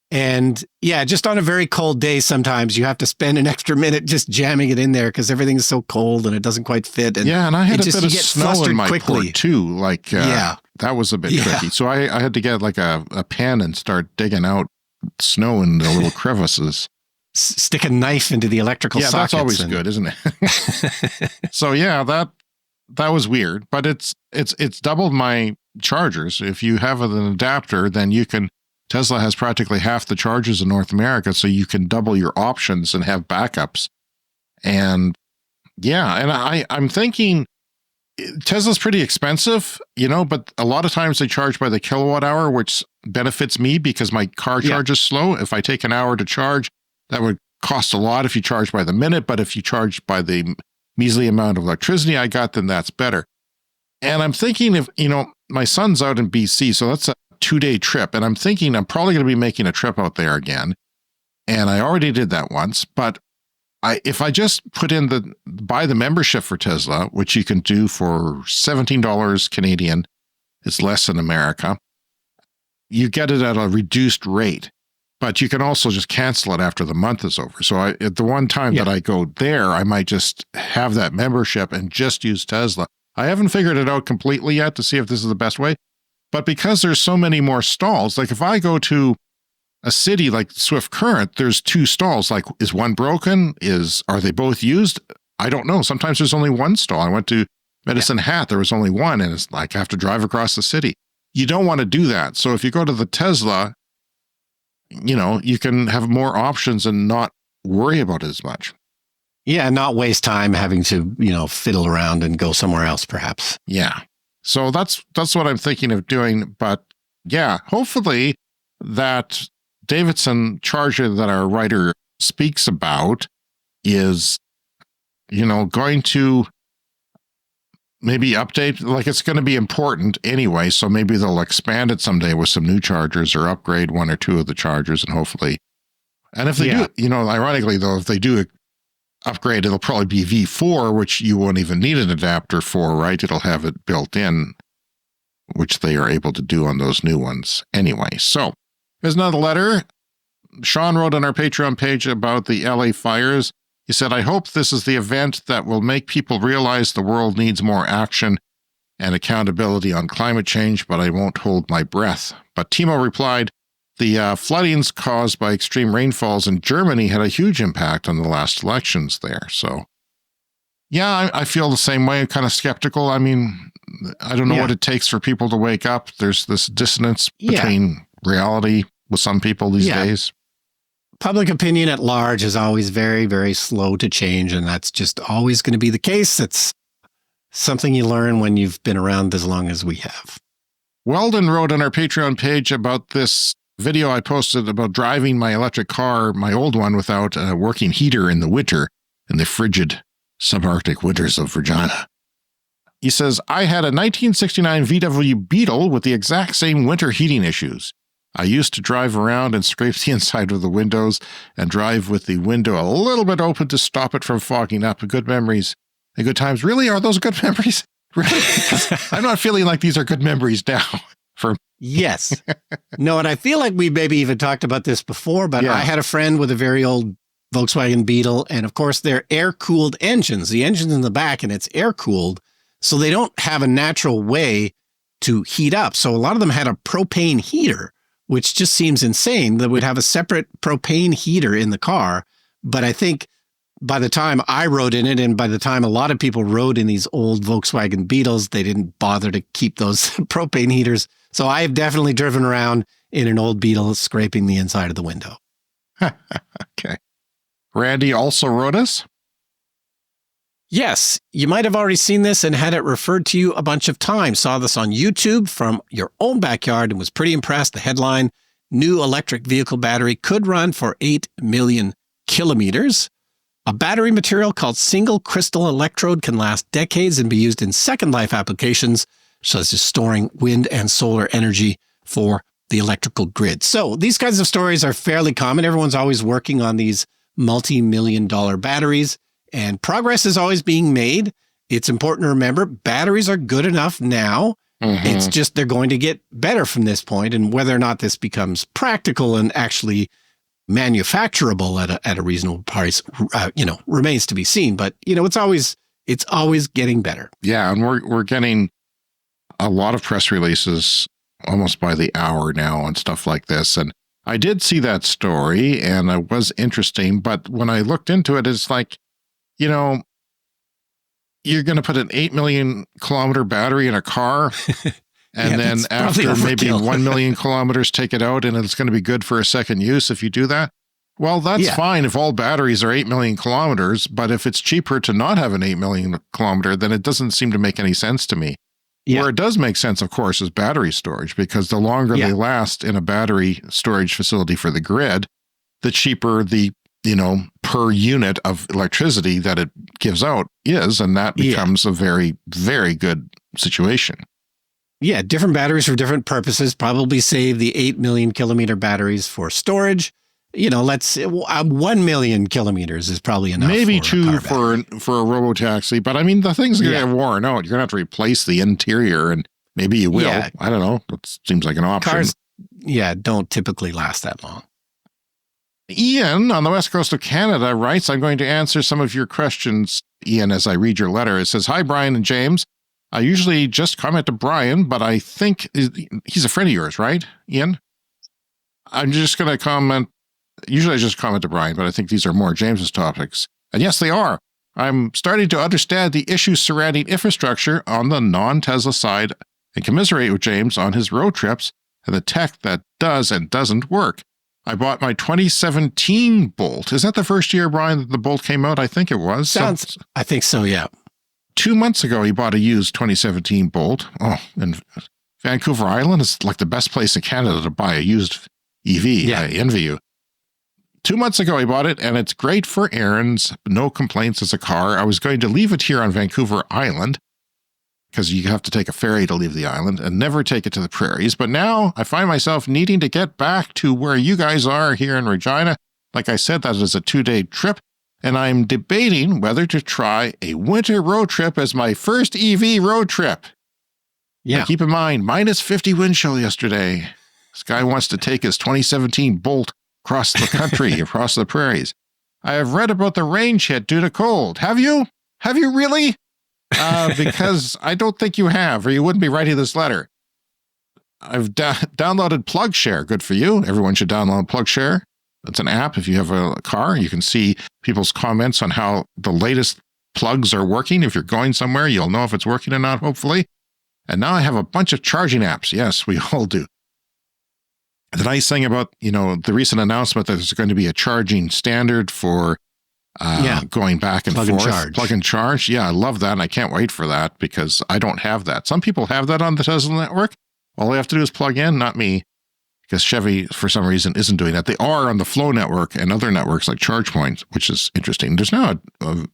Speaker 2: And yeah, just on a very cold day, sometimes you have to spend an extra minute just jamming it in there because everything's so cold and it doesn't quite fit. And
Speaker 1: and I had a bit of snow in my port too. That was a bit tricky. So I had to get like a pen and start digging out snow in the little crevices.
Speaker 2: Stick a knife into the electrical sockets.
Speaker 1: That's always good, isn't it? So that was weird, but it's doubled my chargers. If you have an adapter, then you can. Tesla has practically half the chargers in North America, so you can double your options and have backups. And I'm thinking Tesla's pretty expensive, but a lot of times they charge by the kilowatt hour, which benefits me because my car charge is slow. If I take an hour to charge, that would cost a lot if you charge by the minute, but if you charge by the measly amount of electricity I got, then that's better. And I'm thinking if, my son's out in BC, so that's a 2-day trip. And I'm thinking I'm probably going to be making a trip out there again. And I already did that once, but if I just put in buy the membership for Tesla, which you can do for $17 Canadian, it's less in America, you get it at a reduced rate, but you can also just cancel it after the month is over. So at the one time that I go there, I might just have that membership and just use Tesla. I haven't figured it out completely yet to see if this is the best way. But because there's so many more stalls, like if I go to a city like Swift Current, there's 2 stalls. Like, is one broken? Are they both used? I don't know. Sometimes there's only 1 stall. I went to Medicine Hat. There was only 1, and it's like I have to drive across the city. You don't want to do that. So if you go to the Tesla, you can have more options and not worry about it as much.
Speaker 2: Yeah, not waste time having to, fiddle around and go somewhere else, perhaps.
Speaker 1: Yeah. So that's what I'm thinking of doing. But yeah, hopefully that Davidson charger that our writer speaks about is, going to maybe update, like it's going to be important anyway. So maybe they'll expand it someday with some new chargers or upgrade 1 or 2 of the chargers and hopefully. And if they do, ironically though, if they do upgrade, it'll probably be V4, which you won't even need an adapter for, right? It'll have it built in, which they are able to do on those new ones anyway. So there's another letter. Sean wrote on our Patreon page about the LA fires. He said, I hope this is the event that will make people realize the world needs more action and accountability on climate change, but I won't hold my breath. But Timo replied, the floodings caused by extreme rainfalls in Germany had a huge impact on the last elections there. So, yeah, I feel the same way. I'm kind of skeptical. I mean, I don't know what it takes for people to wake up. There's this dissonance between reality with some people these days.
Speaker 2: public opinion at large is always very, very slow to change. And that's just always going to be the case. It's something you learn when you've been around as long as we have.
Speaker 1: Weldon wrote on our Patreon page about this video I posted about driving my electric car, my old one, without a working heater in the winter, in the frigid subarctic winters of Regina. He says, I had a 1969 VW Beetle with the exact same winter heating issues. I used to drive around and scrape the inside of the windows and drive with the window a little bit open to stop it from fogging up. Good memories and good times. Really? Are those good memories? Really? I'm not feeling like these are good memories now.
Speaker 2: Yes. No, and I feel like we maybe even talked about this before, but I had a friend with a very old Volkswagen Beetle, and of course they're air-cooled engines. The engine's in the back and it's air-cooled, so they don't have a natural way to heat up. So a lot of them had a propane heater, which just seems insane that we'd have a separate propane heater in the car. But I think by the time I rode in it, and by the time a lot of people rode in these old Volkswagen Beetles, they didn't bother to keep those propane heaters. So I've definitely driven around in an old Beetle scraping the inside of the window.
Speaker 1: Okay. Randy also wrote us.
Speaker 2: Yes, you might have already seen this and had it referred to you a bunch of times. Saw this on YouTube from your own backyard and was pretty impressed. The headline, new electric vehicle battery could run for 8 million kilometers. A battery material called single crystal electrode can last decades and be used in second life applications, such as storing wind and solar energy for the electrical grid. So these kinds of stories are fairly common. Everyone's always working on these multi-million-dollar batteries, and progress is always being made. It's important to remember batteries are good enough now. Mm-hmm. It's just they're going to get better from this point, and whether or not this becomes practical and actually manufacturable at a reasonable price, remains to be seen. But it's always getting better.
Speaker 1: Yeah, and we're getting a lot of press releases almost by the hour now on stuff like this. And I did see that story, and it was interesting. But when I looked into it, it's like, you're going to put an 8 million kilometer battery in a car. And then after maybe 1 million kilometers, take it out, and it's going to be good for a second use if you do that. Well, that's fine if all batteries are 8 million kilometers, but if it's cheaper to not have an 8 million kilometer, then it doesn't seem to make any sense to me. Yeah. Where it does make sense, of course, is battery storage, because the longer they last in a battery storage facility for the grid, the cheaper the per unit of electricity that it gives out is, and that becomes a very, very good situation.
Speaker 2: Yeah, different batteries for different purposes. Probably save the 8 million kilometer batteries for storage. Let's 1 million kilometers is probably enough.
Speaker 1: Maybe two for a robo-taxi, but I mean, the thing's going to get worn out. You're going to have to replace the interior, and maybe you will. Yeah. I don't know. That seems like an option.
Speaker 2: Cars, don't typically last that long.
Speaker 1: Ian on the west coast of Canada writes, I'm going to answer some of your questions, Ian, as I read your letter. It says, hi, Brian and James. I usually just comment to Brian, but I think he's a friend of yours, right, Ian? I'm just going to comment. Usually I just comment to Brian, but I think these are more James's topics. And yes, they are. I'm starting to understand the issues surrounding infrastructure on the non-Tesla side and commiserate with James on his road trips and the tech that does and doesn't work. I bought my 2017 Bolt. Is that the first year, Brian, that the Bolt came out? I think it was.
Speaker 2: I think so, yeah.
Speaker 1: 2 months ago, he bought a used 2017 Bolt. Oh, and Vancouver Island is like the best place in Canada to buy a used EV. Yeah. I envy you. 2 months ago, he bought it, and it's great for errands. No complaints as a car. I was going to leave it here on Vancouver Island because you have to take a ferry to leave the island and never take it to the prairies. But now I find myself needing to get back to where you guys are here in Regina. Like I said, that is a 2-day trip. And I'm debating whether to try a winter road trip as my first EV road trip. Yeah. Now keep in mind, minus 50 wind chill yesterday. This guy wants to take his 2017 Bolt across the country, across the prairies. I have read about the range hit due to cold. Have you? Have you really? Because I don't think you have, or you wouldn't be writing this letter. I've downloaded PlugShare. Good for you. Everyone should download PlugShare. It's an app. If you have a car, you can see people's comments on how the latest plugs are working. If you're going somewhere, you'll know if it's working or not, hopefully. And now I have a bunch of charging apps. Yes, we all do. The nice thing about, the recent announcement that there's going to be a charging standard for going back and
Speaker 2: Plug
Speaker 1: forth.
Speaker 2: And charge.
Speaker 1: Plug and charge. Yeah, I love that. And I can't wait for that because I don't have that. Some people have that on the Tesla network. All they have to do is plug in, not me, because Chevy, for some reason, isn't doing that. They are on the Flow network and other networks like ChargePoint, which is interesting. There's now a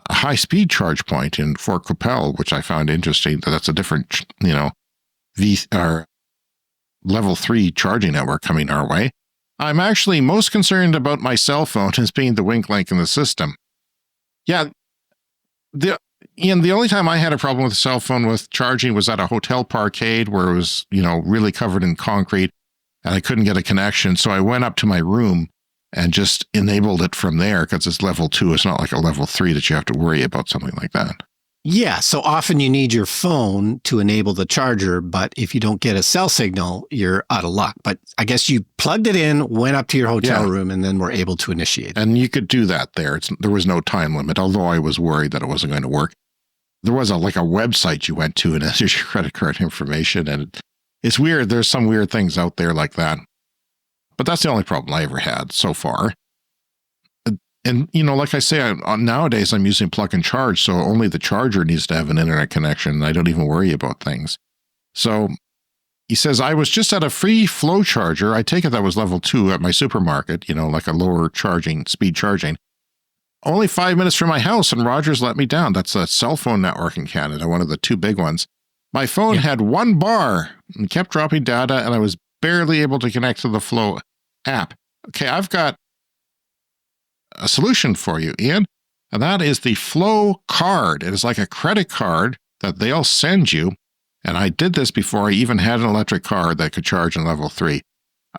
Speaker 1: high-speed charge point in Fort Capel, which I found interesting. That's a different, level 3 charging network coming our way. I'm actually most concerned about my cell phone as being the weak link in the system. Yeah, the only time I had a problem with the cell phone with charging was at a hotel parkade where it was, really covered in concrete and I couldn't get a connection. So I went up to my room and just enabled it from there because it's level 2. It's not like a level 3 that you have to worry about something like that.
Speaker 2: Yeah, so often you need your phone to enable the charger, but if you don't get a cell signal, you're out of luck. But I guess you plugged it in, went up to your hotel room, and then were able to initiate it.
Speaker 1: And you could do that there. There was no time limit, although I was worried that it wasn't going to work. There was a website you went to and entered your credit card information, and it's weird. There's some weird things out there like that. But that's the only problem I ever had so far. And, like I say, nowadays I'm using plug and charge, so only the charger needs to have an internet connection. I don't even worry about things. So he says, I was just at a free flow charger. I take it that was level 2 at my supermarket, like a lower speed charging. Only 5 minutes from my house, and Rogers let me down. That's a cell phone network in Canada, one of the 2 big ones. My phone had 1 bar and kept dropping data, and I was barely able to connect to the Flow app. Okay, I've got a solution for you, Ian, and that is the Flow card. It is like a credit card that they'll send you, and I did this before I even had an electric car that could charge in level 3.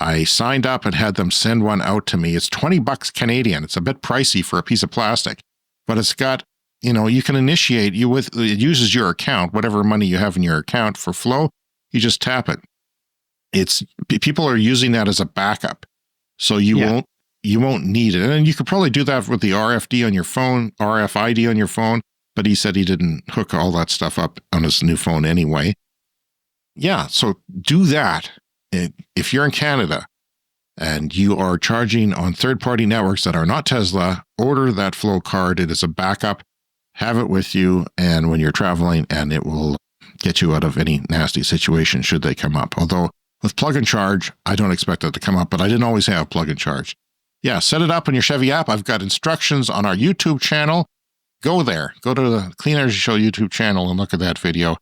Speaker 1: I signed up and had them send one out to me. It's $20 Canadian. It's a bit pricey for a piece of plastic, but it's got, you can initiate it uses your account, whatever money you have in your account for Flow, you just tap it. People are using that as a backup, so you won't need it. And you could probably do that with the RFID on your phone, but he said he didn't hook all that stuff up on his new phone anyway. Yeah, so do that. If you're in Canada and you are charging on third-party networks that are not Tesla, order that Flow card. It is a backup. Have it with you, and when you're traveling, and it will get you out of any nasty situation should they come up. Although with plug and charge, I don't expect that to come up, but I didn't always have plug and charge. Yeah, set it up on your Chevy app. I've got instructions on our YouTube channel. Go there. Go to the Clean Energy Show YouTube channel and look at that video.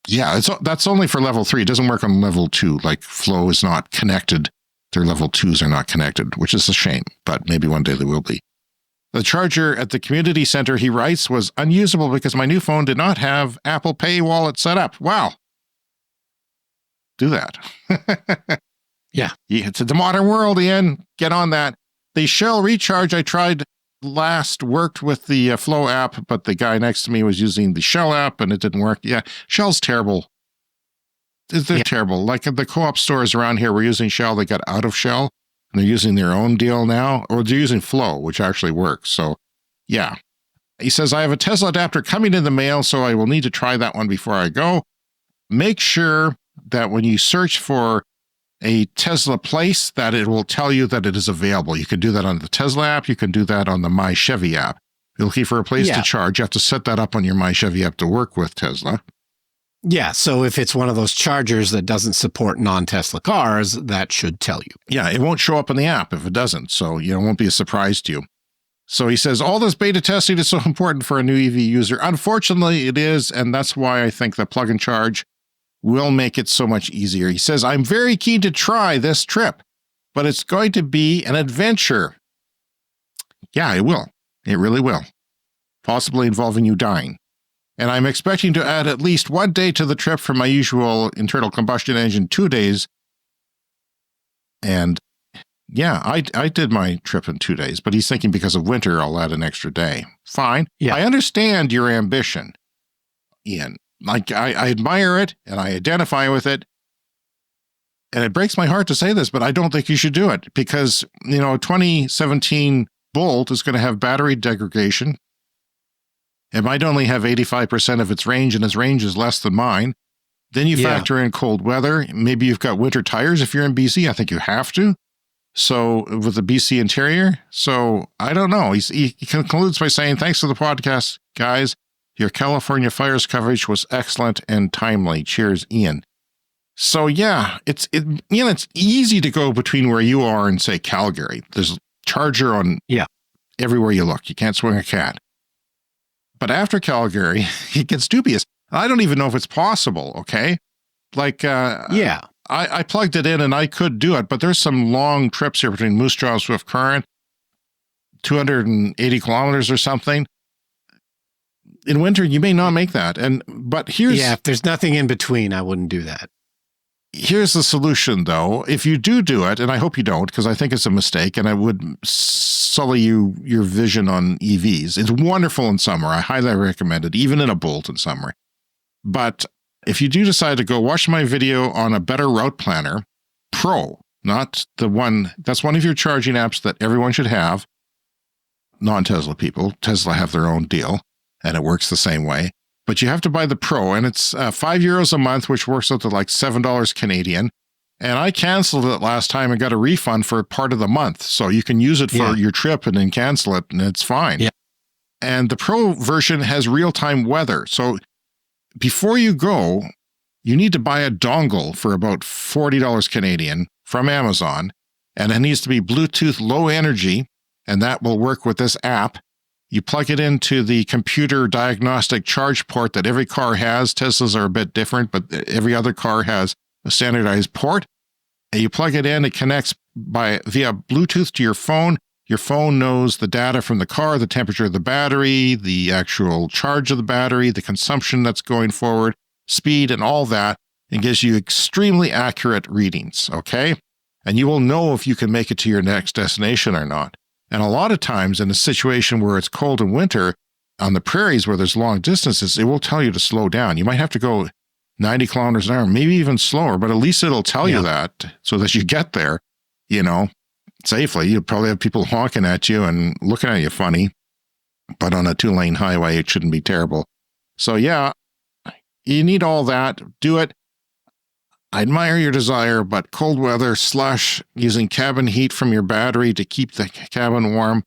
Speaker 1: Yeah, that's only for level 3. It doesn't work on level 2. Like Flow is not connected. Their level 2s are not connected, which is a shame, but maybe one day they will be. The charger at the community center, he writes, was unusable because my new phone did not have Apple Pay wallet set up. Wow. Do that.
Speaker 2: Yeah.
Speaker 1: It's the modern world, Ian. Get on that. The Shell Recharge I tried last worked with the Flow app, but the guy next to me was using the Shell app and it didn't work. Yeah, Shell's terrible. They're terrible. Like at the co-op stores around here, we're using Shell. They got out of Shell and they're using their own deal now, or they're using Flow, which actually works. So, yeah. He says, I have a Tesla adapter coming in the mail, so I will need to try that one before I go. Make sure that when you search for a Tesla place, that it will tell you that it is available. You can do that on the Tesla app. You can do that on the My Chevy app. You're looking for a place to charge. You have to set that up on your My Chevy app to work with Tesla.
Speaker 2: Yeah, so if it's one of those chargers that doesn't support non-Tesla cars, that should tell you.
Speaker 1: Yeah, it won't show up in the app if it doesn't, so it won't be a surprise to you. So he says, all this beta testing is so important for a new EV user. Unfortunately, it is, and that's why I think the plug and charge will make it so much easier. He says, I'm very keen to try this trip, but it's going to be an adventure. Yeah, it will. It really will. Possibly involving you dying. And I'm expecting to add at least 1 day to the trip from my usual internal combustion engine 2 days. And yeah, I did my trip in 2 days, but he's thinking because of winter, I'll add an extra day. Fine. Yeah. I understand your ambition, Ian. Like, I admire it and I identify with it. And it breaks my heart to say this, but I don't think you should do it because, a 2017 Bolt is going to have battery degradation. It might only have 85% of its range, and its range is less than mine. Then you factor in cold weather. Maybe you've got winter tires if you're in BC. I think you have to. So with the BC interior. So I don't know. He concludes by saying, thanks for the podcast, guys. Your California fires coverage was excellent and timely. Cheers, Ian. So yeah, it's easy to go between where you are and say Calgary. There's a charger on everywhere you look. You can't swing a cat. But after Calgary, it gets dubious. I don't even know if it's possible. Okay. Like, I plugged it in and I could do it, but there's some long trips here between Moose Jaw and Swift Current, 280 kilometers or something. In winter, you may not make that. But here's...
Speaker 2: Yeah, if there's nothing in between, I wouldn't do that.
Speaker 1: Here's the solution, though. If you do it, and I hope you don't, because I think it's a mistake, and I would sully your vision on EVs. It's wonderful in summer. I highly recommend it, even in a Bolt in summer. But if you do decide to go, watch my video on a Better Route Planner Pro, not the one... That's one of your charging apps that everyone should have. Non-Tesla people. Tesla have their own deal. And it works the same way. But you have to buy the Pro, and it's €5 a month, which works out to like $7 Canadian. And I canceled it last time and got a refund for part of the month. So you can use it for your trip and then cancel it, and it's fine. Yeah. And the Pro version has real-time weather. So before you go, you need to buy a dongle for about $40 Canadian from Amazon. And it needs to be Bluetooth low energy, and that will work with this app. You plug it into the computer diagnostic charge port that every car has. Teslas are a bit different, but every other car has a standardized port. And you plug it in, it connects via Bluetooth to your phone. Your phone knows the data from the car, the temperature of the battery, the actual charge of the battery, the consumption that's going forward, speed, and all that, and gives you extremely accurate readings, okay? And you will know if you can make it to your next destination or not. And a lot of times in a situation where it's cold in winter, on the prairies where there's long distances, it will tell you to slow down. You might have to go 90 kilometers an hour, maybe even slower, but at least it'll tell you that so that you get there, safely. You'll probably have people honking at you and looking at you funny, but on a 2-lane highway, it shouldn't be terrible. So yeah, you need all that. Do it. I admire your desire, but cold weather / using cabin heat from your battery to keep the cabin warm,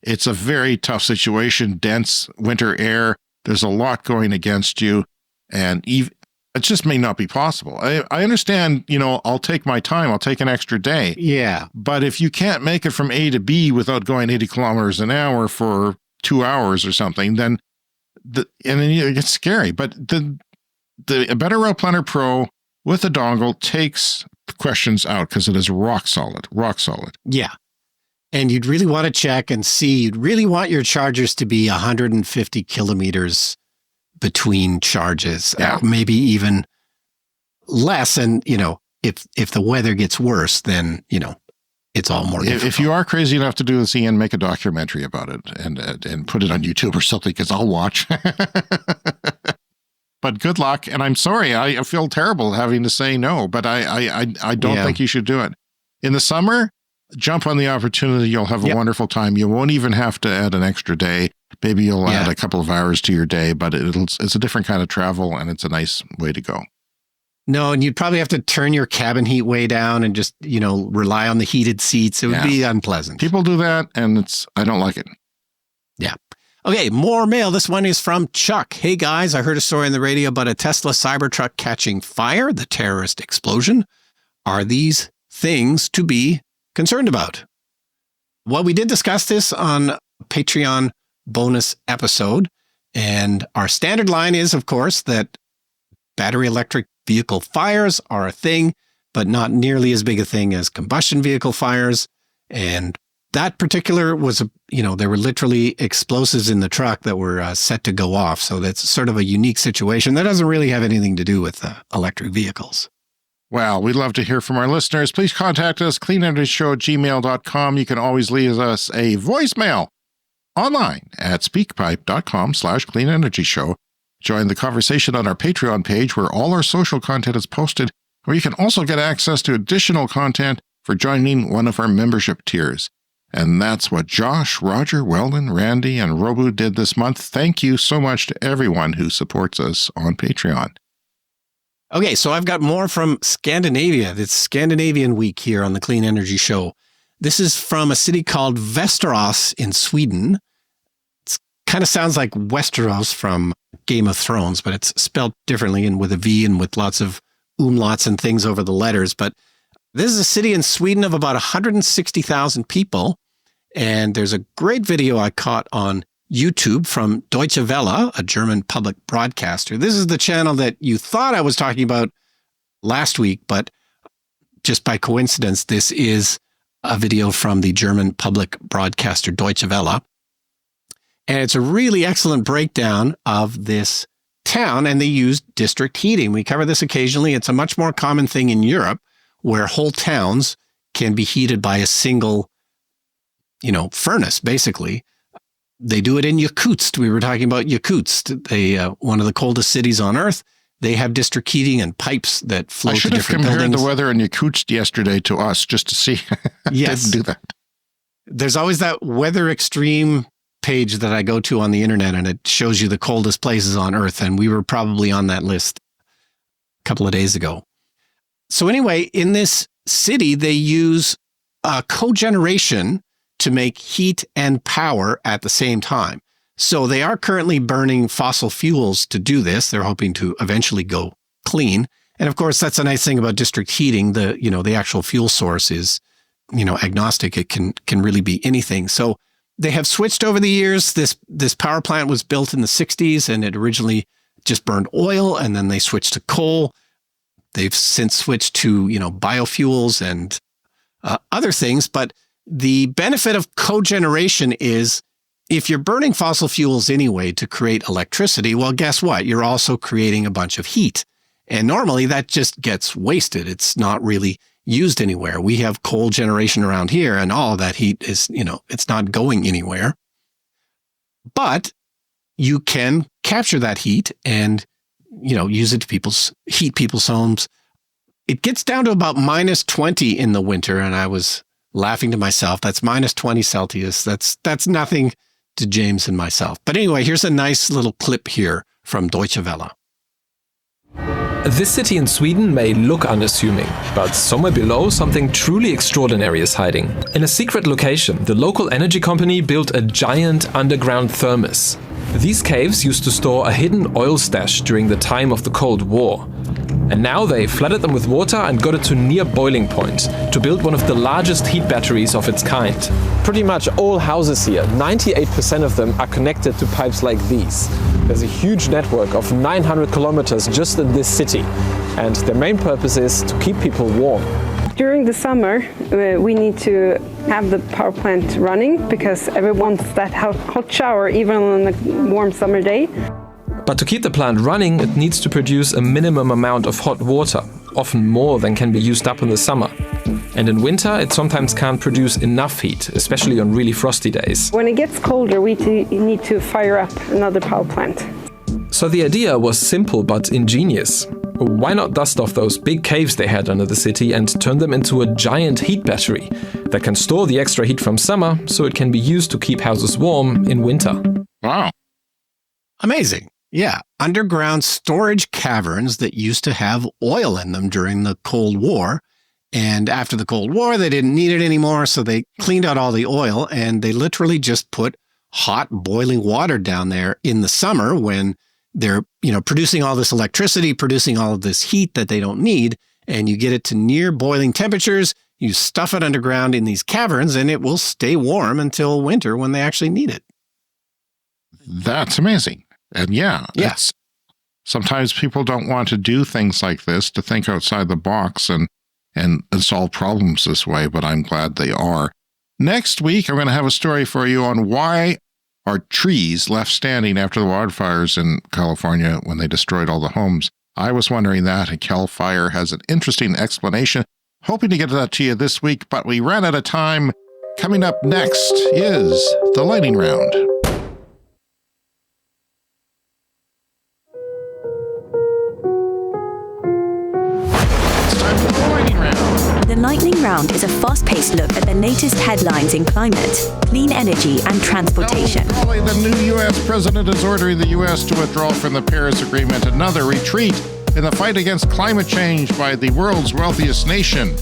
Speaker 1: it's a very tough situation. Dense winter air. There's a lot going against you, and it just may not be possible. I understand, I'll take my time. I'll take an extra day.
Speaker 2: Yeah.
Speaker 1: But if you can't make it from A to B without going 80 kilometers an hour for 2 hours or something, then it gets scary. But the Better Route Planner Pro with a dongle takes questions out because it is rock solid.
Speaker 2: Yeah. And you'd really want to check and see, you'd really want your chargers to be 150 kilometers between charges, maybe even less. And, if the weather gets worse, then, it's all more difficult.
Speaker 1: If you are crazy enough to do this, Ian, make a documentary about it and put it on YouTube or something, because I'll watch. But good luck, and I'm sorry. I feel terrible having to say no, but I don't think you should do it. In the summer, jump on the opportunity. You'll have a wonderful time. You won't even have to add an extra day. Maybe you'll add a couple of hours to your day, but it's a different kind of travel, and it's a nice way to go.
Speaker 2: No, and you'd probably have to turn your cabin heat way down and just, rely on the heated seats. It would be unpleasant.
Speaker 1: People do that, and I don't like it.
Speaker 2: Yeah. Okay, more mail. This one is from Chuck. Hey guys, I heard a story on the radio about a Tesla Cybertruck catching fire, the terrorist explosion. Are these things to be concerned about? Well, we did discuss this on a Patreon bonus episode, and our standard line is, of course, that battery electric vehicle fires are a thing, but not nearly as big a thing as combustion vehicle fires. And that particular was, there were literally explosives in the truck that were set to go off. So that's sort of a unique situation. That doesn't really have anything to do with electric vehicles.
Speaker 1: Well, we'd love to hear from our listeners. Please contact us, cleanenergyshow@gmail.com. You can always leave us a voicemail online at speakpipe.com/cleanenergyshow. Join the conversation on our Patreon page where all our social content is posted, or you can also get access to additional content for joining one of our membership tiers. And that's what Josh, Roger, Weldon, Randy, and Robu did this month. Thank you so much to everyone who supports us on Patreon.
Speaker 2: Okay, so I've got more from Scandinavia. It's Scandinavian Week here on the Clean Energy Show. This is from a city called Västerås in Sweden. It kind of sounds like Westeros from Game of Thrones, but it's spelled differently and with a V and with lots of umlauts and things over the letters. But this is a city in Sweden of about 160,000 people. And there's a great video I caught on YouTube from Deutsche Welle, a German public broadcaster. This is the channel that you thought I was talking about last week, but just by coincidence, this is a video from the German public broadcaster Deutsche Welle. And it's a really excellent breakdown of this town, and they use district heating. We cover this occasionally. It's a much more common thing in Europe where whole towns can be heated by a single, furnace, basically. They do it in Yakutsk. We were talking about Yakutsk, one of the coldest cities on Earth. They have district heating and pipes that flow to different buildings. I should have compared the weather
Speaker 1: in Yakutsk yesterday to us just to see.
Speaker 2: Yes.
Speaker 1: Didn't do that.
Speaker 2: There's always that weather extreme page that I go to on the internet, and it shows you the coldest places on Earth. And we were probably on that list a couple of days ago. So anyway, in this city, they use cogeneration to make heat and power at the same time. So they are currently burning fossil fuels to do this. They're hoping to eventually go clean. And of course, that's a nice thing about district heating. The actual fuel source is, agnostic. It can really be anything. So they have switched over the years. This power plant was built in the 60s, and it originally just burned oil, and then they switched to coal. They've since switched to, biofuels and other things. But the benefit of cogeneration is if you're burning fossil fuels anyway to create electricity, well, guess what? You're also creating a bunch of heat. And normally that just gets wasted. It's not really used anywhere. We have coal generation around here, and all of that heat is, it's not going anywhere. But you can capture that heat and, use it to heat people's homes. It gets down to about minus 20 in the winter, and I was laughing to myself. That's minus 20 Celsius. That's nothing to James and myself. But anyway, here's a nice little clip here from Deutsche Welle.
Speaker 7: This city in Sweden may look unassuming, but somewhere below, something truly extraordinary is hiding. In a secret location, the local energy company built a giant underground thermos. These caves used to store a hidden oil stash during the time of the Cold War. And now they flooded them with water and got it to near boiling point to build one of the largest heat batteries of its kind. Pretty much all houses here, 98% of them, are connected to pipes like these. There's a huge network of 900 kilometers just in this city, and their main purpose is to keep people warm.
Speaker 8: During the summer, we need to have the power plant running because everyone wants that hot shower even on a warm summer day.
Speaker 7: But to keep the plant running, it needs to produce a minimum amount of hot water, often more than can be used up in the summer. And in winter, it sometimes can't produce enough heat, especially on really frosty days.
Speaker 8: When it gets colder, we need to fire up another power plant.
Speaker 7: So the idea was simple but ingenious. Why not dust off those big caves they had under the city and turn them into a giant heat battery that can store the extra heat from summer so it can be used to keep houses warm in winter?
Speaker 1: Wow.
Speaker 2: Amazing. Yeah. Underground storage caverns that used to have oil in them during the Cold War. And after the Cold War, they didn't need it anymore. So they cleaned out all the oil, and they literally just put hot boiling water down there in the summer when they're, producing all this electricity, producing all of this heat that they don't need. And you get it to near boiling temperatures. You stuff it underground in these caverns, and it will stay warm until winter when they actually need it.
Speaker 1: That's amazing. And yes. Sometimes people don't want to do things like this, to think outside the box and solve problems this way, but I'm glad they are. Next week, I'm going to have a story for you on why are trees left standing after the wildfires in California when they destroyed all the homes. I was wondering that, and Cal Fire has an interesting explanation. Hoping to get that to you this week, but we ran out of time. Coming up next is the lightning round.
Speaker 9: The Lightning Round is a fast-paced look at the latest headlines in climate, clean energy, and transportation.
Speaker 1: The new U.S. president is ordering the U.S. to withdraw from the Paris Agreement. Another retreat in the fight against climate change by the world's wealthiest nation.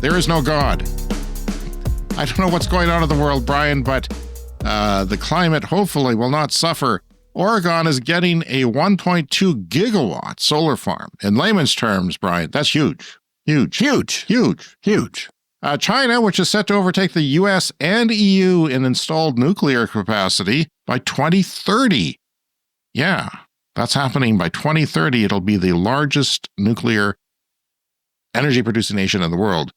Speaker 1: There is no God. I don't know what's going on in the world, Brian, but the climate hopefully will not suffer. Oregon is getting a 1.2 gigawatt solar farm. In layman's terms, Brian, that's huge. Huge.
Speaker 2: Huge.
Speaker 1: Huge.
Speaker 2: Huge.
Speaker 1: China, which is set to overtake the U.S. and EU in installed nuclear capacity by 2030. Yeah, that's happening by 2030. It'll be the largest nuclear energy-producing nation in the world.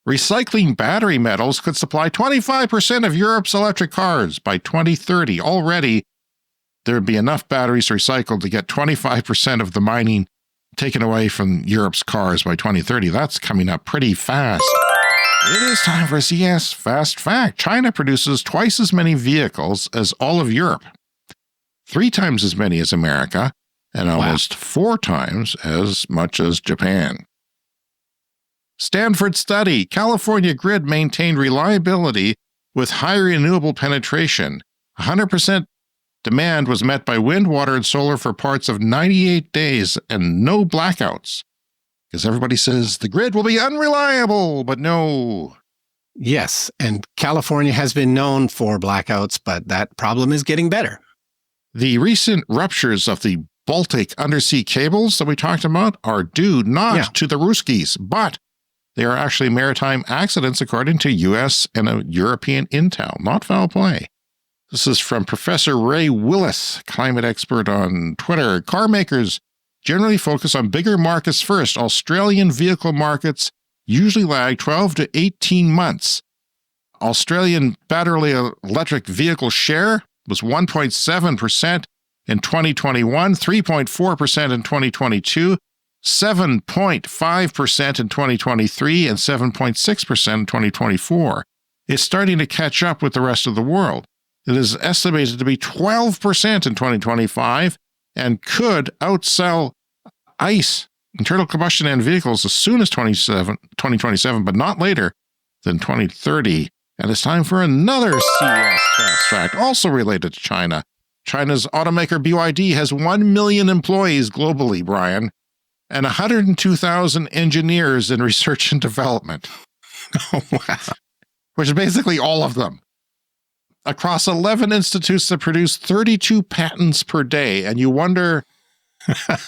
Speaker 1: Recycling battery metals could supply 25% of Europe's electric cars by 2030. Already, there would be enough batteries recycled to get 25% of the mining taken away from Europe's cars by 2030. That's coming up pretty fast. It is time for a CS Fast Fact. China produces twice as many vehicles as all of Europe, 3 times as many as America, and almost 4 times as much as Japan. Stanford study. California grid maintained reliability with high renewable penetration. 100% demand was met by wind, water, and solar for parts of 98 days and no blackouts. Because everybody says the grid will be unreliable, but no.
Speaker 2: Yes, and California has been known for blackouts, but that problem is getting better.
Speaker 1: The recent ruptures of the Baltic undersea cables that we talked about are due not to the Ruskies, but they are actually maritime accidents according to U.S. and a European intel, not foul play. This is from Professor Ray Willis, climate expert on Twitter. Car makers generally focus on bigger markets first. Australian vehicle markets usually lag 12 to 18 months. Australian battery electric vehicle share was 1.7% in 2021, 3.4% in 2022, 7.5% in 2023, and 7.6% in 2024. It's starting to catch up with the rest of the world. It is estimated to be 12% in 2025 and could outsell ICE, internal combustion engine vehicles, as soon as 2027, but not later than 2030. And it's time for another CS Fast Fact, also related to China. China's automaker BYD has 1 million employees globally, Brian, and 102,000 engineers in research and development.
Speaker 2: Oh, wow.
Speaker 1: Which is basically all of them. Across 11 institutes that produce 32 patents per day. And you wonder,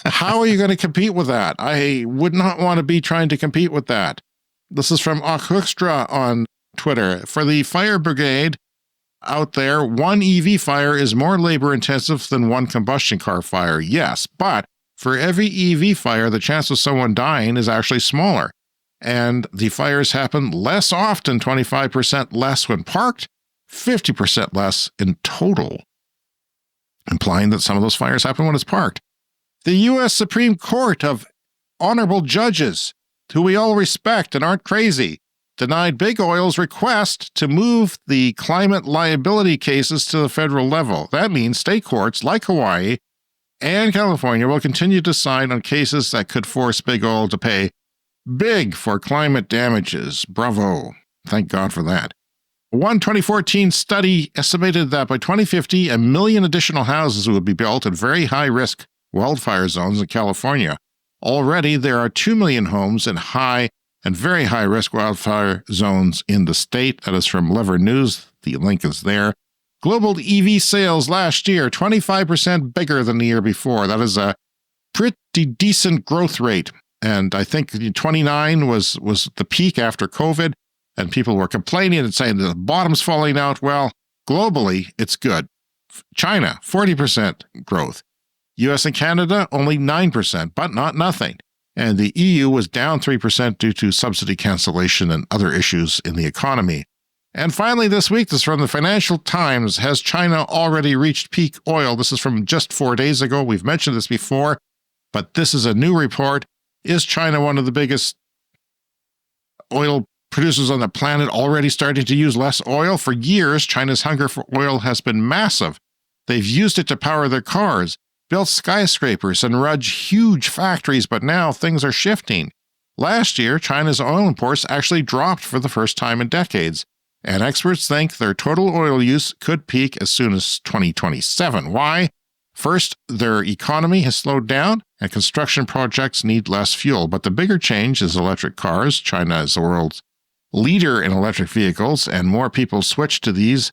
Speaker 1: how are you going to compete with that? I would not want to be trying to compete with that. This is from Hoekstra on Twitter. For the fire brigade out there, one EV fire is more labor intensive than one combustion car fire. Yes, but for every EV fire, the chance of someone dying is actually smaller. And the fires happen less often, 25% less when parked, 50% less in total, implying that some of those fires happen when it's parked. The U.S. Supreme Court of honorable judges, who we all respect and aren't crazy, denied Big Oil's request to move the climate liability cases to the federal level. That means state courts like Hawaii and California will continue to decide on cases that could force Big Oil to pay big for climate damages. Bravo. Thank God for that. One 2014 study estimated that by 2050, 1 million additional houses would be built in very high-risk wildfire zones in California. Already, there are 2 million homes in high and very high-risk wildfire zones in the state. That is from Lever News. The link is there. Global EV sales last year, 25% bigger than the year before. That is a pretty decent growth rate. And I think 29 was the peak after COVID. And people were complaining and saying the bottom's falling out. Well, globally, it's good. China, 40% growth. US and Canada, only 9%, but not nothing. And the EU was down 3% due to subsidy cancellation and other issues in the economy. And finally this week, this is from the Financial Times. Has China already reached peak oil? This is from just 4 days ago. We've mentioned this before, but this is a new report. Is China one of the biggest oil producers on the planet already starting to use less oil? For years, China's hunger for oil has been massive. They've used it to power their cars, built skyscrapers, and run huge factories, but now things are shifting. Last year, China's oil imports actually dropped for the first time in decades, and experts think their total oil use could peak as soon as 2027. Why? First, their economy has slowed down, and construction projects need less fuel. But the bigger change is electric cars. China is the world's leader in electric vehicles, and more people switch to these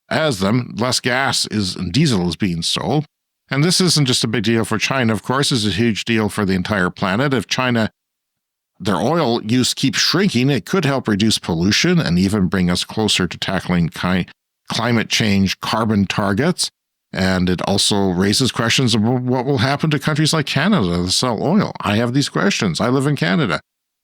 Speaker 1: as them. Less gas and diesel is being sold. And this isn't just a big deal for China, of course. It's a huge deal for the entire planet. If China, their oil use keeps shrinking, it could help reduce pollution and even bring us closer to tackling climate change carbon targets. And it also raises questions of what will happen to countries like Canada that sell oil. I have these questions. I live in Canada.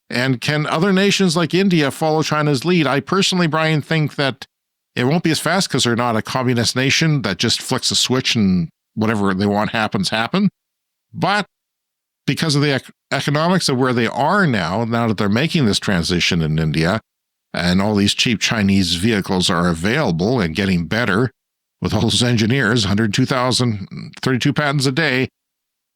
Speaker 1: And can other nations like India follow China's lead? I personally, Brian, think that it won't be as fast because they're not a communist nation that just flicks a switch and whatever they want happens. But because of the economics of where they are now that they're making this transition in India, and all these cheap Chinese vehicles are available and getting better with all those engineers, 102,000, 32 patents a day,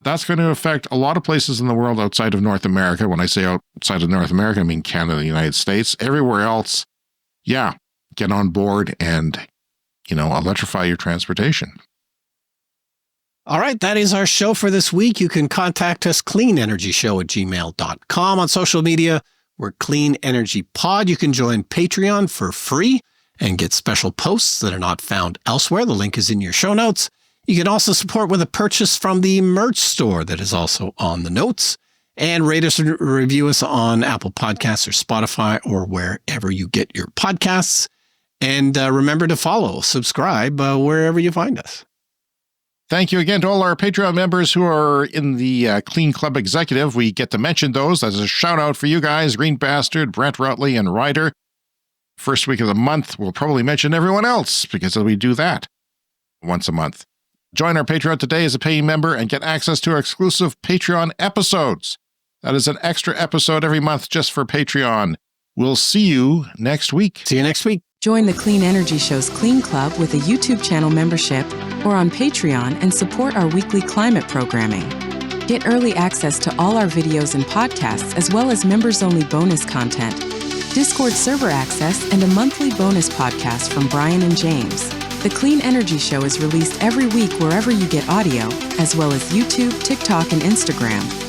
Speaker 1: that's going to affect a lot of places in the world outside of North America. When I say outside of North America, I mean Canada, the United States, everywhere else. Yeah, get on board and, electrify your transportation.
Speaker 2: All right, that is our show for this week. You can contact us, cleanenergyshow@gmail.com. On social media, we're Clean Energy Pod. You can join Patreon for free and get special posts that are not found elsewhere. The link is in your show notes. You can also support with a purchase from the merch store that is also on the notes. And rate us and review us on Apple Podcasts or Spotify or wherever you get your podcasts. And remember to subscribe wherever you find us.
Speaker 1: Thank you again to all our Patreon members who are in the Clean Club Executive. We get to mention those. As a shout out for you guys, Green Bastard, Brent Rutley, and Ryder. First week of the month, we'll probably mention everyone else because we do that once a month. Join our Patreon today as a paying member and get access to our exclusive Patreon episodes. That is an extra episode every month just for Patreon. We'll see you next week.
Speaker 2: See you next week.
Speaker 10: Join the Clean Energy Show's Clean Club with a YouTube channel membership or on Patreon and support our weekly climate programming. Get early access to all our videos and podcasts, as well as members-only bonus content, Discord server access, and a monthly bonus podcast from Brian and James. The Clean Energy Show is released every week wherever you get audio, as well as YouTube, TikTok, and Instagram.